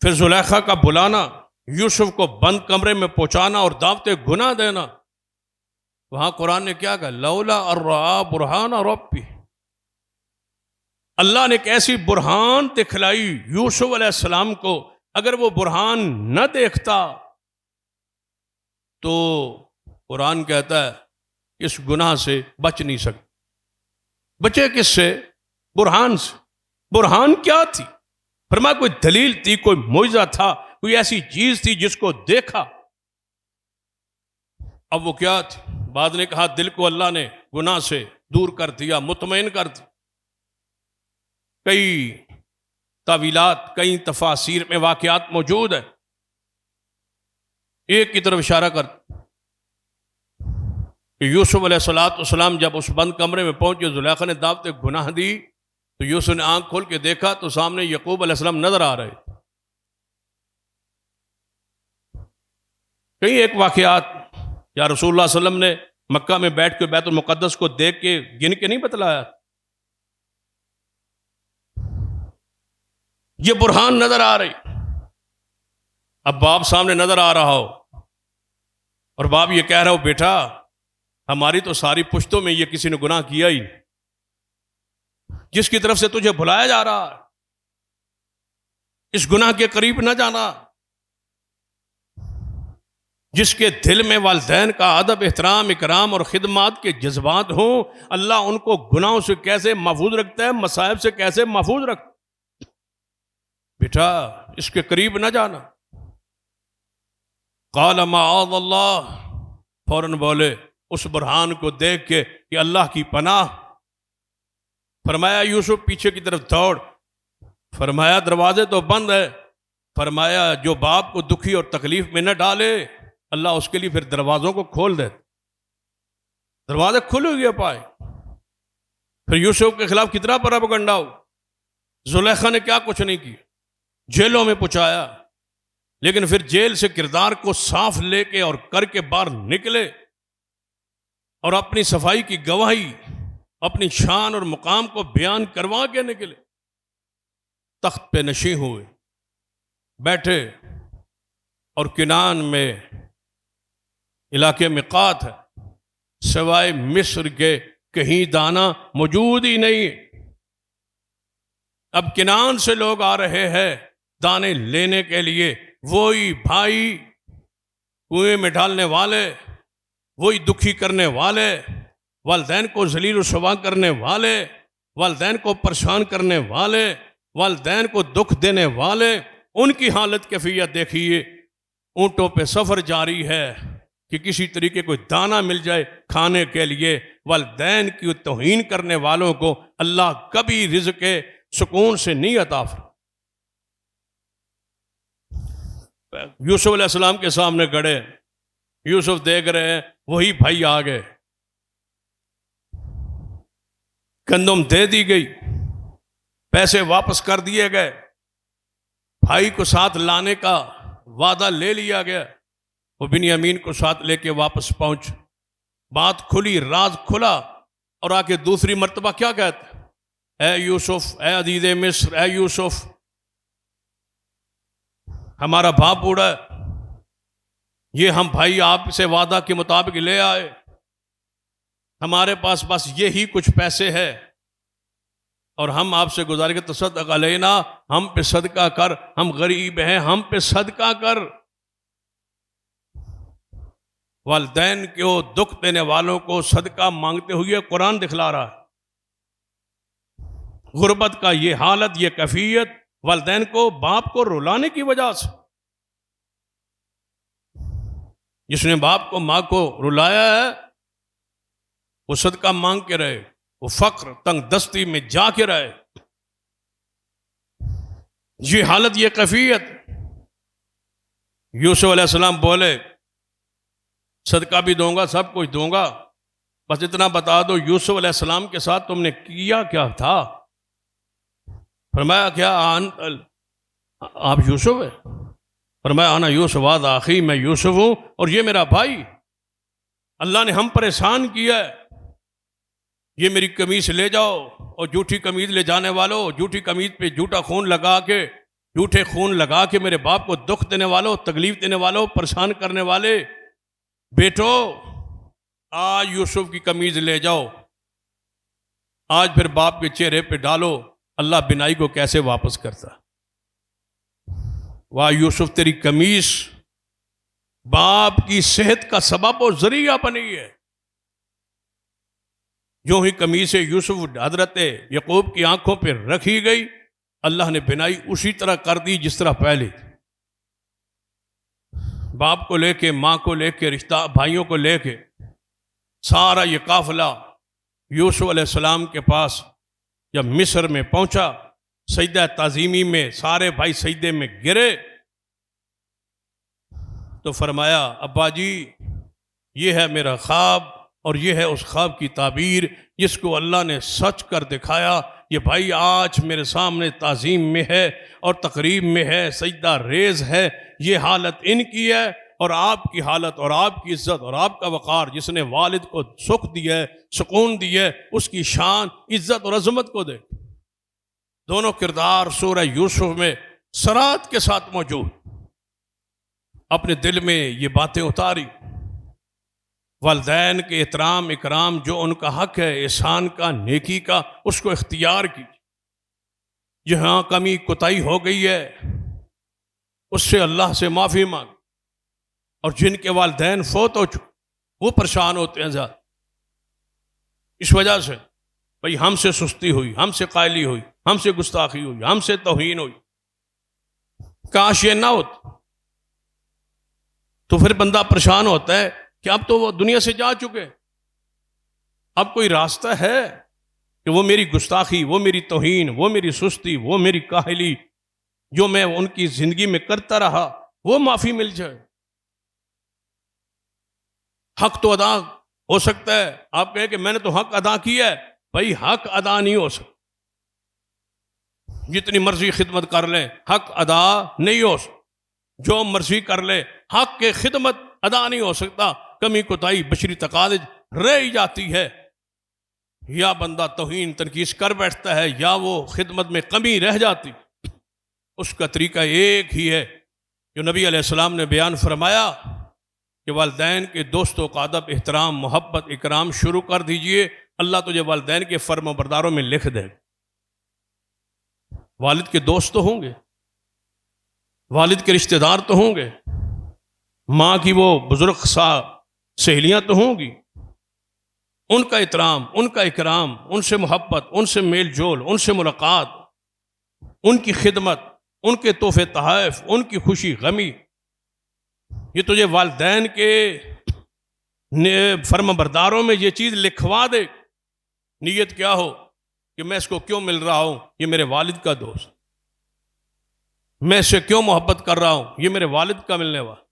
پھر زلیخا کا بلانا، یوسف کو بند کمرے میں پہنچانا اور دعوت گناہ دینا. وہاں قرآن نے کیا کہا؟ لولا ارآ برہان ربی، اللہ نے ایک ایسی برہان دکھلائی یوسف علیہ السلام کو، اگر وہ برہان نہ دیکھتا تو قرآن کہتا ہے اس گناہ سے بچ نہیں سکتا. بچے کس سے؟ برہان سے. برہان کیا تھی؟ فرمایا کوئی دلیل تھی، کوئی معجزہ تھا، کوئی ایسی چیز تھی جس کو دیکھا. اب وہ کیا تھی؟ بعد نے کہا دل کو اللہ نے گناہ سے دور کر دیا، مطمئن کر دیا. کئی تعویلات، کئی تفاسیر میں واقعات موجود ہیں. ایک کی طرف اشارہ کر کہ یوسف علیہ السلام جب اس بند کمرے میں پہنچے، زلیخا نے دعوت گناہ دی تو یوسف نے آنکھ کھول کے دیکھا تو سامنے یعقوب علیہ السلام نظر آ رہے. کئی ایک واقعات یا رسول اللہ صلی اللہ علیہ وسلم نے مکہ میں بیٹھ کے بیت المقدس کو دیکھ کے گن کے نہیں بتلایا. یہ برہان نظر آ رہی. اب باپ سامنے نظر آ رہا ہو اور باپ یہ کہہ رہا ہو بیٹا ہماری تو ساری پشتوں میں یہ کسی نے گناہ کیا ہی نہیں، جس کی طرف سے تجھے بلایا جا رہا ہے اس گناہ کے قریب نہ جانا. جس کے دل میں والدین کا ادب، احترام، اکرام اور خدمات کے جذبات ہوں، اللہ ان کو گناہوں سے کیسے محفوظ رکھتا ہے، مصائب سے کیسے محفوظ رکھتا ہے. بیٹا اس کے قریب نہ جانا. قال معاذ اللہ، فوراً بولے اس برہان کو دیکھ کے کہ اللہ کی پناہ. فرمایا یوسف پیچھے کی طرف دوڑ. فرمایا دروازے تو بند ہے. فرمایا جو باپ کو دکھی اور تکلیف میں نہ ڈالے اللہ اس کے لیے پھر دروازوں کو کھول دے. دروازے کھلے ہوئے پائے. پھر یوسف کے خلاف کتنا پروپیگنڈا ہو. زلیخا نے کیا کچھ نہیں کیا، جیلوں میں پہنچایا، لیکن پھر جیل سے کردار کو صاف لے کے اور کر کے باہر نکلے اور اپنی صفائی کی گواہی، اپنی شان اور مقام کو بیان کروا کے نکلے. تخت پہ نشیں ہوئے، بیٹھے، اور کنان میں علاقے میں قات ہے، سوائے مصر کے کہیں دانہ موجود ہی نہیں. اب کنان سے لوگ آ رہے ہیں دانے لینے کے لیے. وہی بھائی کنویں میں ڈالنے والے، وہی دکھی کرنے والے، والدین کو ذلیل و رسوا کرنے والے، والدین کو پریشان کرنے والے، والدین کو دکھ دینے والے، ان کی حالت کیفیت دیکھیے. اونٹوں پہ سفر جاری ہے کہ کسی طریقے کوئی دانہ مل جائے کھانے کے لیے. والدین کی توہین کرنے والوں کو اللہ کبھی رزق سکون سے نہیں عطا فرمائے. یوسف علیہ السلام کے سامنے گڑے، یوسف دیکھ رہے ہیں وہی بھائی آ گئے. گندم دے دی گئی، پیسے واپس کر دیے گئے، بھائی کو ساتھ لانے کا وعدہ لے لیا گیا، وہ بنیامین کو ساتھ لے کے واپس پہنچ، بات کھلی، راز کھلا، اور آ کے دوسری مرتبہ کیا کہتے؟ اے یوسف، اے عزیز مصر، اے یوسف، ہمارا باپ بوڑھا ہے، یہ ہم بھائی آپ سے وعدہ کے مطابق لے آئے، ہمارے پاس بس یہی کچھ پیسے ہے، اور ہم آپ سے گزارے کہ تصدق علینا، ہم پہ صدقہ کر، ہم غریب ہیں، ہم پہ صدقہ کر۔ والدین کو دکھ دینے والوں کو صدقہ مانگتے ہوئے قرآن دکھلا رہا ہے۔ غربت کا یہ حالت، یہ کیفیت والدین کو، باپ کو رلانے کی وجہ سے، جس نے باپ کو ماں کو رلایا ہے وہ صدقہ مانگ کے رہے، وہ فقر تنگ دستی میں جا کے رہے، یہ حالت، یہ کیفیت۔ یوسف علیہ السلام بولے صدقہ بھی دوں گا، سب کچھ دوں گا، بس اتنا بتا دو یوسف علیہ السلام کے ساتھ تم نے کیا کیا تھا؟ فرمایا کیا آپ یوسف ہے؟ فرمایا انا یوسف هذا اخی، میں یوسف ہوں اور یہ میرا بھائی، اللہ نے ہم پر احسان کیا ہے، یہ میری قمیص لے جاؤ، اور جھوٹی قمیض لے جانے والوں، جھوٹی قمیض پہ جھوٹا خون لگا کے، جھوٹے خون لگا کے میرے باپ کو دکھ دینے والوں، تکلیف دینے والوں، پریشان کرنے والے بیٹو، آج یوسف کی قمیض لے جاؤ، آج پھر باپ کے چہرے پہ ڈالو، اللہ بینائی کو کیسے واپس کرتا۔ واہ یوسف، تیری قمیص باپ کی صحت کا سبب اور ذریعہ بنی ہے۔ جو ہی قمیص یوسف حضرت یعقوب کی آنکھوں پہ رکھی گئی، اللہ نے بینائی اسی طرح کر دی جس طرح پہلے تھی۔ باپ کو لے کے، ماں کو لے کے، رشتہ بھائیوں کو لے کے سارا یہ قافلہ یوسف علیہ السلام کے پاس جب مصر میں پہنچا، سجدہ تعظیمی میں سارے بھائی سجدے میں گرے، تو فرمایا ابا جی یہ ہے میرا خواب، اور یہ ہے اس خواب کی تعبیر جس کو اللہ نے سچ کر دکھایا۔ یہ بھائی آج میرے سامنے تعظیم میں ہے اور تقریب میں ہے، سجدہ ریز ہے، یہ حالت ان کی ہے، اور آپ کی حالت اور آپ کی عزت اور آپ کا وقار، جس نے والد کو سکھ دیا ہے، سکون دیا ہے، اس کی شان، عزت اور عظمت کو دے۔ دونوں کردار سورہ یوسف میں صراحت کے ساتھ موجود، اپنے دل میں یہ باتیں اتاری۔ والدین کے احترام اکرام جو ان کا حق ہے، احسان کا، نیکی کا، اس کو اختیار کیجیے۔ جہاں کمی کوتاہی ہو گئی ہے اس سے اللہ سے معافی مانگ، اور جن کے والدین فوت ہو چکے وہ پریشان ہوتے ہیں زیادہ اس وجہ سے، بھئی ہم سے سستی ہوئی، ہم سے قائلی ہوئی، ہم سے گستاخی ہوئی، ہم سے توہین ہوئی، کاش یہ نہ ہوتا۔ تو پھر بندہ پریشان ہوتا ہے کہ اب تو وہ دنیا سے جا چکے، اب کوئی راستہ ہے کہ وہ میری گستاخی، وہ میری توہین، وہ میری سستی، وہ میری کاہلی جو میں ان کی زندگی میں کرتا رہا، وہ معافی مل جائے۔ حق تو ادا ہو سکتا ہے، آپ کہیں کہ میں نے تو حق ادا کیا ہے، بھائی حق ادا نہیں ہو سکتا، جتنی مرضی خدمت کر لیں حق ادا نہیں ہو سکتا، جو مرضی کر لے حق کے خدمت ادا نہیں ہو سکتا، کمی کوتاہی بشری تقاضے رہ ہی جاتی ہے، یا بندہ توہین تنقید کر بیٹھتا ہے، یا وہ خدمت میں کمی رہ جاتی۔ اس کا طریقہ ایک ہی ہے جو نبی علیہ السلام نے بیان فرمایا کہ والدین کے دوستوں کا ادب، احترام، محبت، اکرام شروع کر دیجئے، اللہ تجھے والدین کے فرما برداروں میں لکھ دے۔ والد کے دوست تو ہوں گے، والد کے رشتہ دار تو ہوں گے، ماں کی وہ بزرگ سہیلیاں تو ہوں گی، ان کا احترام، ان کا اکرام، ان سے محبت، ان سے میل جول، ان سے ملاقات، ان کی خدمت، ان کے تحفے تحائف، ان کی خوشی غمی، یہ تجھے والدین کے فرما برداروں میں یہ چیز لکھوا دے۔ نیت کیا ہو کہ میں اس کو کیوں مل رہا ہوں، یہ میرے والد کا دوست، میں اس سے کیوں محبت کر رہا ہوں، یہ میرے والد کا ملنے والا،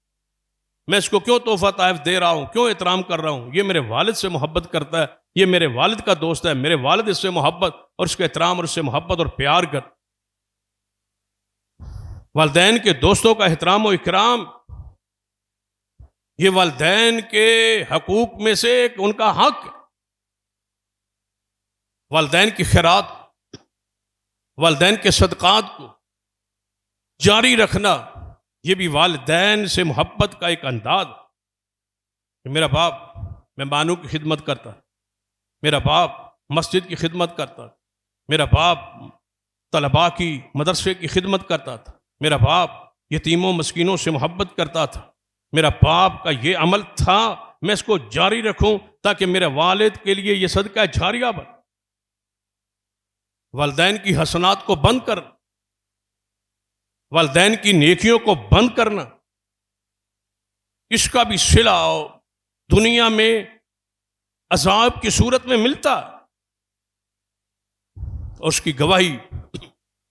میں اس کو کیوں تحفہ تحائف دے رہا ہوں، کیوں احترام کر رہا ہوں، یہ میرے والد سے محبت کرتا ہے، یہ میرے والد کا دوست ہے، میرے والد اس سے محبت اور اس کے احترام اور اس سے محبت اور پیار کر۔ والدین کے دوستوں کا احترام و اکرام یہ والدین کے حقوق میں سے ایک ان کا حق ہے۔ والدین کی خیرات، والدین کے صدقات کو جاری رکھنا، یہ بھی والدین سے محبت کا ایک انداز ہے۔ میرا باپ مہمانوں کی خدمت کرتا، میرا باپ مسجد کی خدمت کرتا، میرا باپ طلباء کی مدرسے کی خدمت کرتا تھا، میرا باپ یتیموں مسکینوں سے محبت کرتا تھا، میرا باپ کا یہ عمل تھا، میں اس کو جاری رکھوں تاکہ میرے والد کے لیے یہ صدقہ جاریہ بن۔ والدین کی حسنات کو بند کرنا، والدین کی نیکیوں کو بند کرنا، اس کا بھی صلہ دنیا میں عذاب کی صورت میں ملتا ہے، اور اس کی گواہی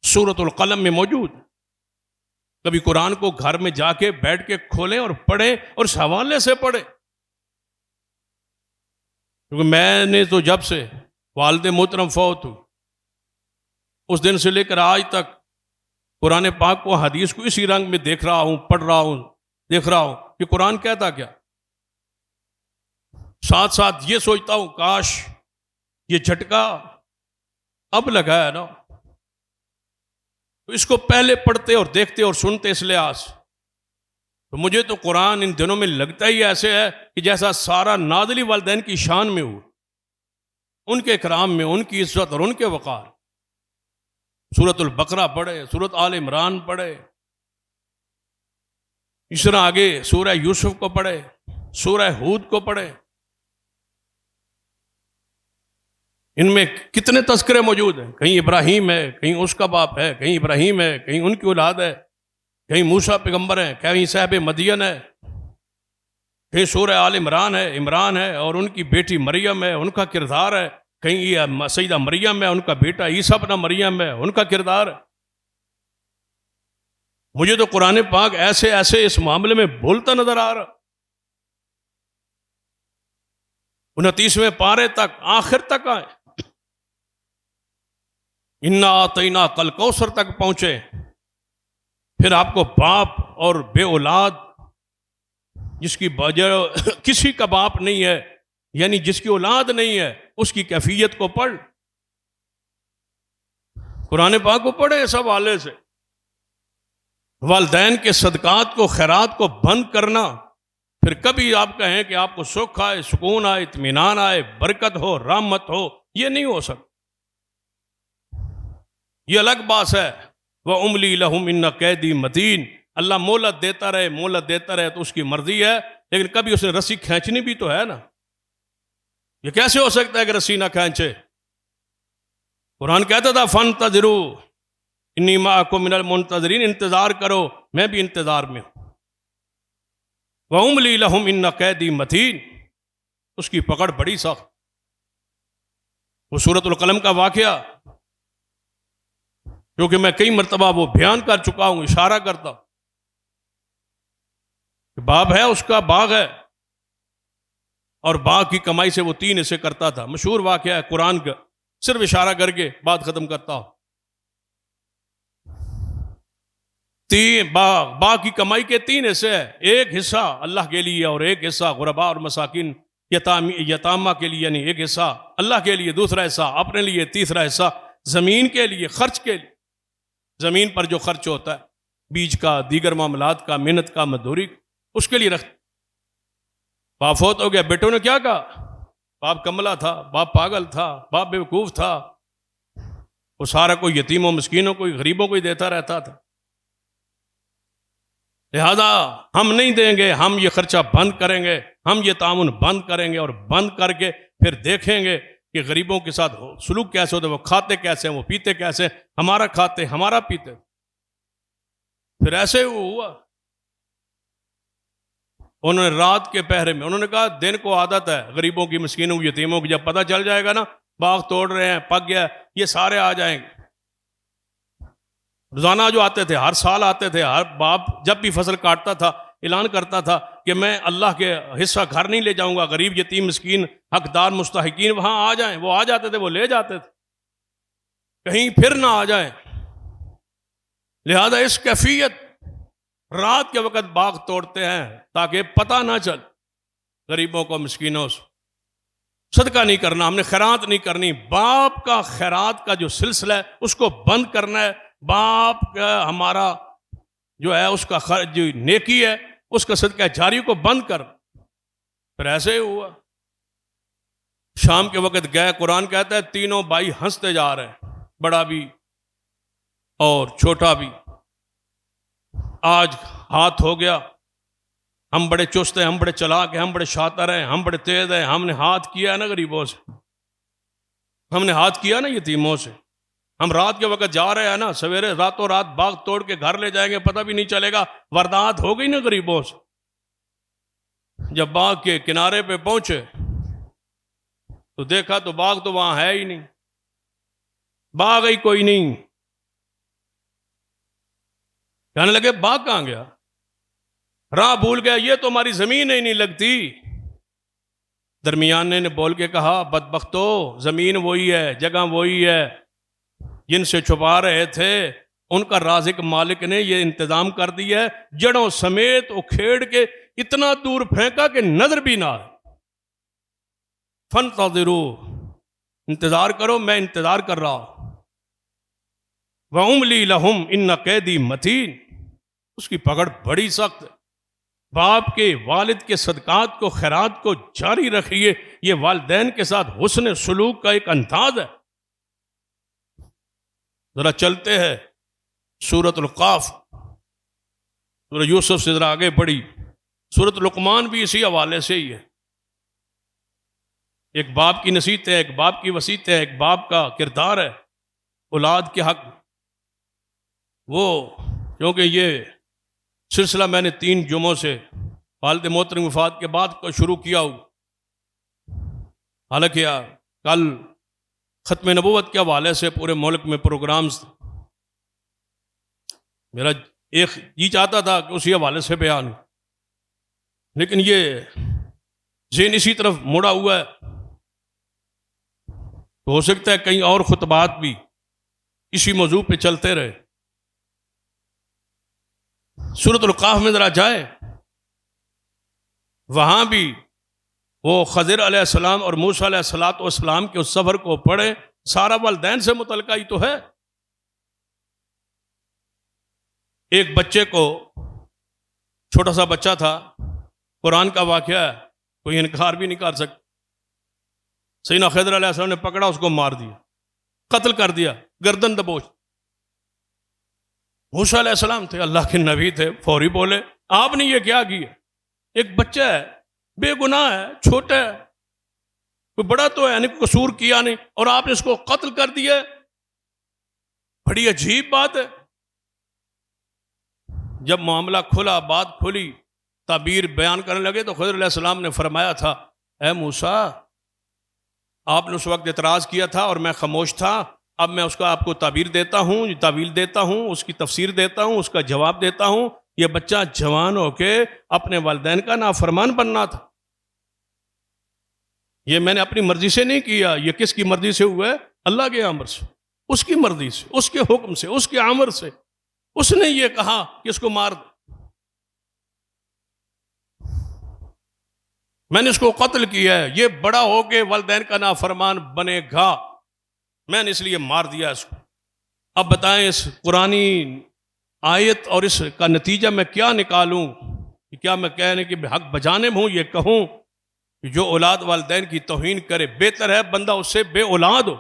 سورۃ القلم میں موجود ہے۔ کبھی قرآن کو گھر میں جا کے بیٹھ کے کھولیں اور پڑھیں اور اس حوالے سے پڑھیں، کیونکہ میں نے تو جب سے والد محترم فوت ہوئی اس دن سے لے کر آج تک قرآن پاک کو حدیث کو اسی رنگ میں دیکھ رہا ہوں، پڑھ رہا ہوں، دیکھ رہا ہوں کہ قرآن کہتا کیا۔ ساتھ ساتھ یہ سوچتا ہوں کاش یہ جھٹکا اب لگا ہے نا، تو اس کو پہلے پڑھتے اور دیکھتے اور سنتے اس لحاظ سے۔ تو مجھے تو قرآن ان دنوں میں لگتا ہی ایسے ہے کہ جیسا سارا نازلی والدین کی شان میں ہو، ان کے اکرام میں، ان کی عزت اور ان کے وقار۔ سورۃ البقرہ پڑھے، سورۃ آل عمران پڑھے، اس طرح آگے سورہ یوسف کو پڑھے، سورہ ہود کو پڑھے، ان میں کتنے تذکرے موجود ہیں۔ کہیں ابراہیم ہے، کہیں اس کا باپ ہے، کہیں ابراہیم ہے، کہیں ان کی اولاد ہے، کہیں موسیٰ پیغمبر ہیں، کہیں صاحب مدین ہے، کہیں سورہ آل عمران ہے اور ان کی بیٹی مریم ہے، ان کا کردار ہے، کہیں یہ سیدہ مریم ہے، ان کا بیٹا عیسیٰ ابن مریم ہے، ان کا کردار ہے۔ مجھے تو قرآن پاک ایسے ایسے اس معاملے میں بولتا نظر آ رہا، 29ویں پارے تک، آخر تک آئے، انا اعطیناک الکوثر تک پہنچے، پھر آپ کو باپ اور بے اولاد، جس کی کسی کا باپ نہیں ہے، یعنی جس کی اولاد نہیں ہے، اس کی کیفیت کو پڑھ، قرآن پاک کو پڑھے اس حوالے سے۔ والدین کے صدقات کو، خیرات کو بند کرنا، پھر کبھی آپ کہیں کہ آپ کو سکھ آئے، سکون آئے، اطمینان آئے، برکت ہو، رحمت ہو، یہ نہیں ہو سکتا۔ یہ الگ بات ہے، وَأُمْلِي لَهُمْ إِنَّ كَيْدِي مَتِينٌ، اللہ مہلت دیتا رہے، مہلت دیتا رہے تو اس کی مرضی ہے، لیکن کبھی اس نے رسی کھینچنی بھی تو ہے نا۔ یہ کیسے ہو سکتا ہے کہ رسی نہ کھینچے؟ قرآن کہتا تھا فَانْتَظِرُوا إِنِّي مَعَكُم مِّنَ الْمُنتَظِرِينَ، انتظار کرو، میں بھی انتظار میں ہوں۔ وَأُمْلِي لَهُمْ إِنَّ كَيْدِي مَتِينٌ، اس کی پکڑ بڑی سخت۔ وہ سورۃ القلم کا واقعہ کیونکہ میں کئی مرتبہ وہ بیان کر چکا ہوں، اشارہ کرتا ہوں کہ باپ ہے، اس کا باغ ہے، اور باغ کی کمائی سے وہ 3 حصے کرتا تھا۔ مشہور واقعہ ہے قرآن کا، صرف اشارہ کر کے بات ختم کرتا ہوں۔ باغ کی کمائی کے 3 حصے ہیں، ایک حصہ اللہ کے لیے اور ایک حصہ غرباء اور مساکین یتامہ کے لیے، یعنی ایک حصہ اللہ کے لیے، دوسرا حصہ اپنے لیے، تیسرا حصہ زمین کے لیے، خرچ کے لیے، زمین پر جو خرچ ہوتا ہے، بیج کا، دیگر معاملات کا، محنت کا، مزدوری کا، اس کے لیے رکھتے۔ باپ فوت ہو گیا، بیٹوں نے کیا کہا؟ باپ کملا تھا، باپ پاگل تھا، باپ بیوقوف تھا، وہ سارا کوئی یتیموں مسکینوں کو، غریبوں کو ہی دیتا رہتا تھا، لہذا ہم نہیں دیں گے، ہم یہ خرچہ بند کریں گے، ہم یہ تعاون بند کریں گے، اور بند کر کے پھر دیکھیں گے کہ غریبوں کے ساتھ سلوک کیسے ہوتے ہیں، وہ کھاتے کیسے ہیں، وہ پیتے کیسے ہیں، ہمارا کھاتے، ہمارا پیتے۔ پھر ایسے ہوا، انہوں نے رات کے پہرے میں، انہوں نے کہا دن کو عادت ہے غریبوں کی، مسکینوں کی، یتیموں کی، جب پتہ چل جائے گا نا باغ توڑ رہے ہیں، پک گیا، یہ سارے آ جائیں گے۔ روزانہ جو آتے تھے، ہر سال آتے تھے، ہر باپ جب بھی فصل کاٹتا تھا اعلان کرتا تھا کہ میں اللہ کے حصہ گھر نہیں لے جاؤں گا، غریب یتیم مسکین حقدار مستحقین وہاں آ جائیں، وہ آ جاتے تھے، وہ لے جاتے تھے، کہیں پھر نہ آ جائیں۔ لہذا اس کیفیت رات کے وقت باغ توڑتے ہیں تاکہ پتہ نہ چل غریبوں کو، مسکینوں سے صدقہ نہیں کرنا، ہم نے خیرات نہیں کرنی، باپ کا خیرات کا جو سلسلہ ہے اس کو بند کرنا ہے، باپ کا ہمارا جو ہے اس کا جو نیکی ہے اس کا صدقہ جاری کو بند کر۔ پھر ایسے ہی ہوا، شام کے وقت گئے، قرآن کہتا ہے تینوں بھائی ہنستے جا رہے ہیں، بڑا بھی اور چھوٹا بھی۔ آج ہاتھ ہو گیا، ہم بڑے چست ہیں، ہم بڑے چلاک ہیں، ہم بڑے شاطر ہیں، ہم بڑے تیز ہیں، ہم نے ہاتھ کیا ہے نا غریبوں سے، ہم نے ہاتھ کیا نا یتیموں سے۔ ہم رات کے وقت جا رہے ہیں نا، سویرے راتوں رات باغ توڑ کے گھر لے جائیں گے، پتہ بھی نہیں چلے گا، واردات ہو گئی نا غریبوں سے۔ جب باغ کے کنارے پہ پہنچے تو دیکھا تو باغ تو وہاں ہے ہی نہیں، باغ ہی کوئی نہیں۔ کہنے لگے باغ کہاں گیا؟ راہ بھول گیا، یہ تو ہماری زمین ہی نہیں لگتی۔ درمیانے نے بول کے کہا بدبختو، زمین وہی ہے، جگہ وہی ہے، جن سے چھپا رہے تھے ان کا رازق مالک نے یہ انتظام کر دیا ہے، جڑوں سمیت اکھیڑ کے اتنا دور پھینکا کہ نظر بھی نہ آئے۔ فانتظروا، انتظار کرو، میں انتظار کر رہا ہوں۔ وَأُمْلِي لَهُمْ إِنَّ كَيْدِي مَتِينٌ، اس کی پکڑ بڑی سخت ہے۔ باپ کے، والد کے صدقات کو، خیرات کو جاری رکھیے، یہ والدین کے ساتھ حسن سلوک کا ایک انداز ہے۔ ذرا چلتے ہیں سورۃ القاف، سورہ یوسف سے ذرا آگے بڑھی، سورۃ لقمان بھی اسی حوالے سے ہی ہے۔ ایک باپ کی نصیحت ہے، ایک باپ کی وصیت ہے، ایک باپ کا کردار ہے اولاد کے حق۔ وہ کیونکہ یہ سلسلہ میں نے 3 جمعوں سے والد محترم وفات کے بعد کو شروع کیا ہوں، حالانکہ کل ختم نبوت کے حوالے سے پورے ملک میں پروگرامز، میرا ایک جی چاہتا تھا کہ اسی حوالے سے بیان، لیکن یہ ذہن اسی طرف مڑا ہوا ہے، تو ہو سکتا ہے کہیں اور خطبات بھی اسی موضوع پہ چلتے رہے۔ سورۃ القاف میں ذرا جائے، وہاں بھی وہ خضر علیہ السلام اور موسیٰ علیہ السلام کے اس سفر کو پڑھیں، سارا والدین سے متعلقہ ہی تو ہے۔ ایک بچے کو، چھوٹا سا بچہ تھا، قرآن کا واقعہ ہے، کوئی انکار بھی نہیں کر سکتا، سیدنا خضر علیہ السلام نے پکڑا، اس کو مار دیا، قتل کر دیا، گردن دبوچ۔ موسیٰ علیہ السلام تھے، اللہ کے نبی تھے، فوری بولے آپ نے یہ کیا کیا؟ ایک بچہ ہے، بے گناہ ہے، چھوٹا ہے، کوئی بڑا تو ہے نہیں، قصور کیا نہیں، اور آپ نے اس کو قتل کر دیا۔ بڑی عجیب بات ہے۔ جب معاملہ کھلا، بات کھلی، تعبیر بیان کرنے لگے تو خضر علیہ السلام نے فرمایا تھا اے موسیٰ، آپ نے اس وقت اعتراض کیا تھا اور میں خاموش تھا، اب میں اس کا آپ کو تعبیر دیتا ہوں، تعویل دیتا ہوں، اس کی تفسیر دیتا ہوں، اس کا جواب دیتا ہوں۔ یہ بچہ جوان ہو کے اپنے والدین کا نافرمان بننا تھا، یہ میں نے اپنی مرضی سے نہیں کیا، یہ کس کی مرضی سے ہوا ہے؟ اللہ کے امر سے، اس کی مرضی سے، اس کے حکم سے، اس کے امر سے اس نے یہ کہا کہ اس کو مار دو، میں نے اس کو قتل کیا ہے، یہ بڑا ہو کے والدین کا نافرمان بنے گا، میں نے اس لیے مار دیا اس کو۔ اب بتائیں اس قرآنی آیت اور اس کا نتیجہ میں کیا نکالوں؟ کہ کیا میں کہنے کہ حق بجانے میں ہوں، یہ کہوں کہ جو اولاد والدین کی توہین کرے، بہتر ہے بندہ اس سے بے اولاد ہو،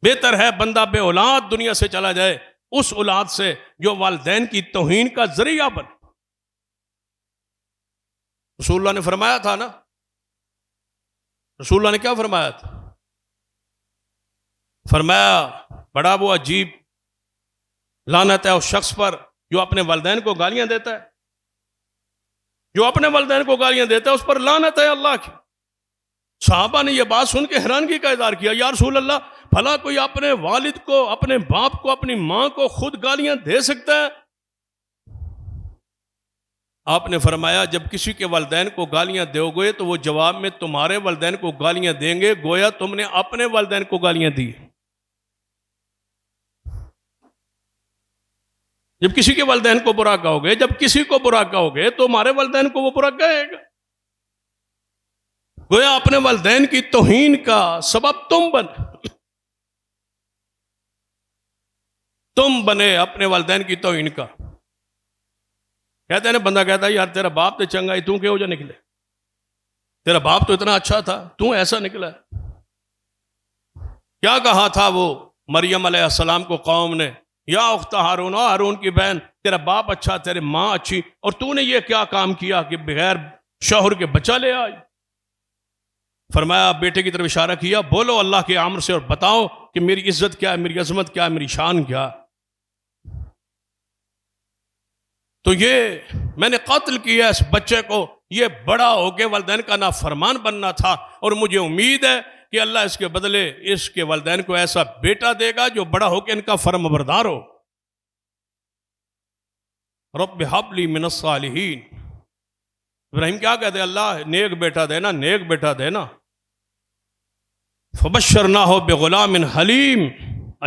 بہتر ہے بندہ بے اولاد دنیا سے چلا جائے اس اولاد سے جو والدین کی توہین کا ذریعہ بنے۔ رسول اللہ نے فرمایا تھا نا، رسول اللہ نے کیا فرمایا تھا؟ فرمایا بڑا وہ عجیب لعنت ہے اس شخص پر جو اپنے والدین کو گالیاں دیتا ہے، جو اپنے والدین کو گالیاں دیتا ہے اس پر لعنت ہے اللہ کی۔ صحابہ نے یہ بات سن کے حیرانگی کا اظہار کیا، یا رسول اللہ، بھلا کوئی اپنے والد کو، اپنے باپ کو، اپنی ماں کو خود گالیاں دے سکتا ہے؟ آپ نے فرمایا جب کسی کے والدین کو گالیاں دو گے تو وہ جواب میں تمہارے والدین کو گالیاں دیں گے، گویا تم نے اپنے والدین کو گالیاں دی۔ جب کسی کے والدین کو برا کہو گے، جب کسی کو برا کہو گے تو ہمارے والدین کو وہ برا کہے گا، گویا اپنے والدین کی توہین کا سبب تم بنے اپنے والدین کی توہین کا۔ کہتے ہیں نا، بندہ کہتا ہے یار تیرا باپ تو چنگا ہے، تو کیوں جو نکلے؟ تیرا باپ تو اتنا اچھا تھا، تو ایسا نکلا۔ کیا کہا تھا وہ مریم علیہ السلام کو قوم نے؟ یا اخت ہارون، ہارون کی بہن، تیرا باپ اچھا، تیرے ماں اچھی، اور تو نے یہ کیا کام کیا کہ بغیر شوہر کے بچہ لے آئی؟ فرمایا، بیٹے کی طرف اشارہ کیا، بولو اللہ کے امر سے اور بتاؤ کہ میری عزت کیا ہے، میری عظمت کیا ہے، میری شان کیا ہے۔ تو یہ میں نے قتل کیا اس بچے کو، یہ بڑا ہو کے والدین کا نافرمان بننا تھا، اور مجھے امید ہے کہ اللہ اس کے بدلے اس کے والدین کو ایسا بیٹا دے گا جو بڑا ہو کے ان کا فرمانبردار ہو۔ رب ہب لی من الصالحین۔ ابراہیم کیا کہتے ہیں؟ اللہ نیک بیٹا دینا، نیک بیٹا دینا۔ فبشرناہ بغلام حلیم،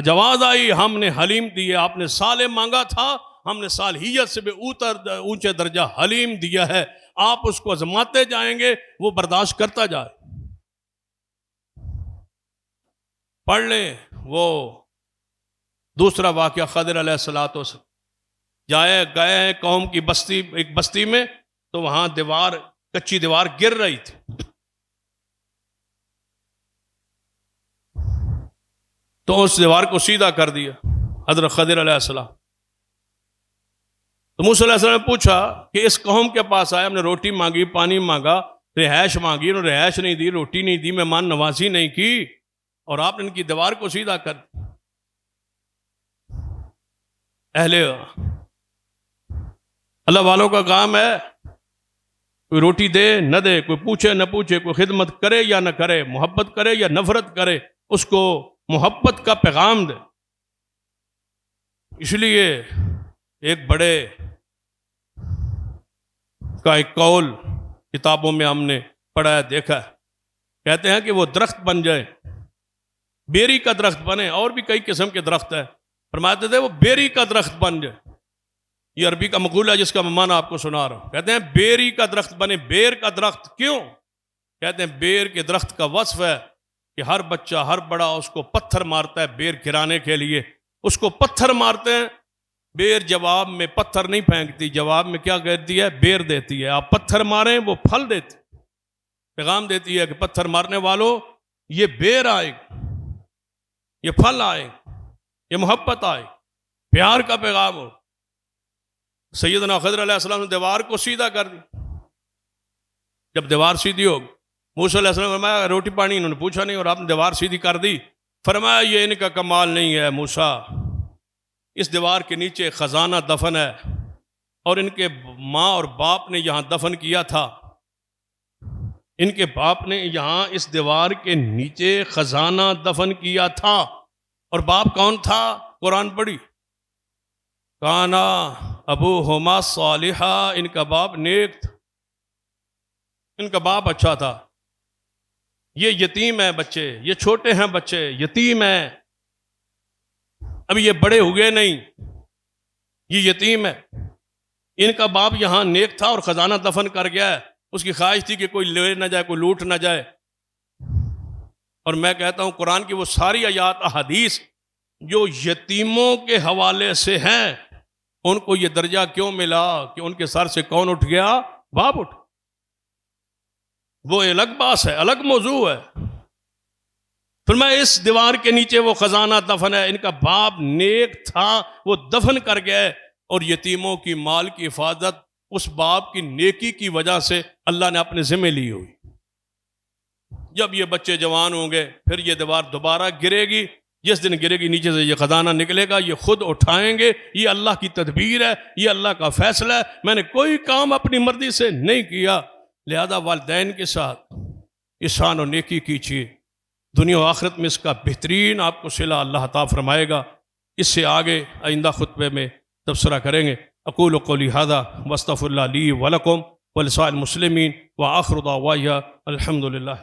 جواز آئی، ہم نے حلیم دیے۔ آپ نے صالح مانگا تھا، ہم نے صالحیت سے بھی اونچے درجہ حلیم دیا ہے۔ آپ اس کو آزماتے جائیں گے، وہ برداشت کرتا جائے۔ پڑھ لیں وہ دوسرا واقعہ، خضر علیہ السلام گئے قوم کی بستی، ایک بستی میں، تو وہاں کچی دیوار گر رہی تھی۔ تو اس دیوار کو سیدھا کر دیا حضرت خضر علیہ السلام۔ تو موسیٰ علیہ السلام نے پوچھا کہ اس قوم کے پاس آئے، ہم نے روٹی مانگی، پانی مانگا، رہائش مانگی، انہوں نے رہائش نہیں دی، روٹی نہیں دی، مہمان نوازی نہیں کی، اور آپ نے ان کی دیوار کو سیدھا کر دیا۔ اہل اللہ والوں کا کام ہے، کوئی روٹی دے نہ دے، کوئی پوچھے نہ پوچھے، کوئی خدمت کرے یا نہ کرے، محبت کرے یا نفرت کرے، اس کو محبت کا پیغام دے۔ اس لیے ایک بڑے کا ایک قول کتابوں میں ہم نے پڑھا ہے، دیکھا ہے، کہتے ہیں کہ وہ درخت بن جائے، بیری کا درخت بنے، اور بھی کئی قسم کے درخت ہیں، فرماتے تھے وہ بیری کا درخت بن جائے۔ یہ عربی کا مقولہ ہے جس کا میں معنی آپ کو سنا رہا ہوں۔ کہتے ہیں بیری کا درخت بنے۔ بیر کا درخت کیوں؟ کہتے ہیں بیر کے درخت کا وصف ہے کہ ہر بچہ، ہر بڑا اس کو پتھر مارتا ہے بیر گرانے کے لیے، اس کو پتھر مارتے ہیں، بیر جواب میں پتھر نہیں پھینکتی، جواب میں کیا کہتی ہے؟ بیر دیتی ہے۔ آپ پتھر ماریں وہ پھل دیتی، پیغام دیتی ہے کہ پتھر مارنے والوں یہ بیر آئے، یہ پھل آئے، یہ محبت آئے، پیار کا پیغام ہو۔ سیدنا خضر علیہ السلام نے دیوار کو سیدھا کر دی۔ جب دیوار سیدھی ہو، موسیٰ علیہ السلام نے فرمایا روٹی پانی، انہوں نے پوچھا نہیں، اور آپ نے دیوار سیدھی کر دی۔ فرمایا یہ ان کا کمال نہیں ہے موسیٰ، اس دیوار کے نیچے خزانہ دفن ہے، اور ان کے ماں اور باپ نے یہاں دفن کیا تھا، ان کے باپ نے یہاں اس دیوار کے نیچے خزانہ دفن کیا تھا۔ اور باپ کون تھا؟ قرآن پڑھی، کانا ابوہما صالحا، ان کا باپ نیک تھا، ان کا باپ اچھا تھا۔ یہ یتیم ہیں بچے، یہ چھوٹے ہیں بچے، یتیم ہیں، ابھی یہ بڑے ہوئے نہیں، یہ یتیم ہے۔ ان کا باپ یہاں نیک تھا اور خزانہ دفن کر گیا ہے، اس کی خواہش تھی کہ کوئی لے نہ جائے، کوئی لوٹ نہ جائے۔ اور میں کہتا ہوں قرآن کی وہ ساری آیات احادیث جو یتیموں کے حوالے سے ہیں، ان کو یہ درجہ کیوں ملا کہ ان کے سر سے کون اٹھ گیا؟ باپ اٹھ۔ وہ الگ باس ہے، الگ موضوع ہے۔ پھر میں اس دیوار کے نیچے وہ خزانہ دفن ہے، ان کا باپ نیک تھا، وہ دفن کر گئے، اور یتیموں کی مال کی حفاظت اس باپ کی نیکی کی وجہ سے اللہ نے اپنے ذمہ لی ہوئی۔ جب یہ بچے جوان ہوں گے پھر یہ دیوار دوبارہ گرے گی، جس دن گرے گی نیچے سے یہ خزانہ نکلے گا، یہ خود اٹھائیں گے، یہ اللہ کی تدبیر ہے، یہ اللہ کا فیصلہ ہے، میں نے کوئی کام اپنی مرضی سے نہیں کیا۔ لہذا والدین کے ساتھ احسان و نیکی کیجیے، دنیا و آخرت میں اس کا بہترین آپ کو صلہ اللہ عطا فرمائے گا۔ اس سے آگے آئندہ خطبے میں تبصرہ کریں گے۔ اقول قولی ھذا واستغفر اللہ لی ولکم ولسائر المسلمین وآخر دعوایا الحمد للہ.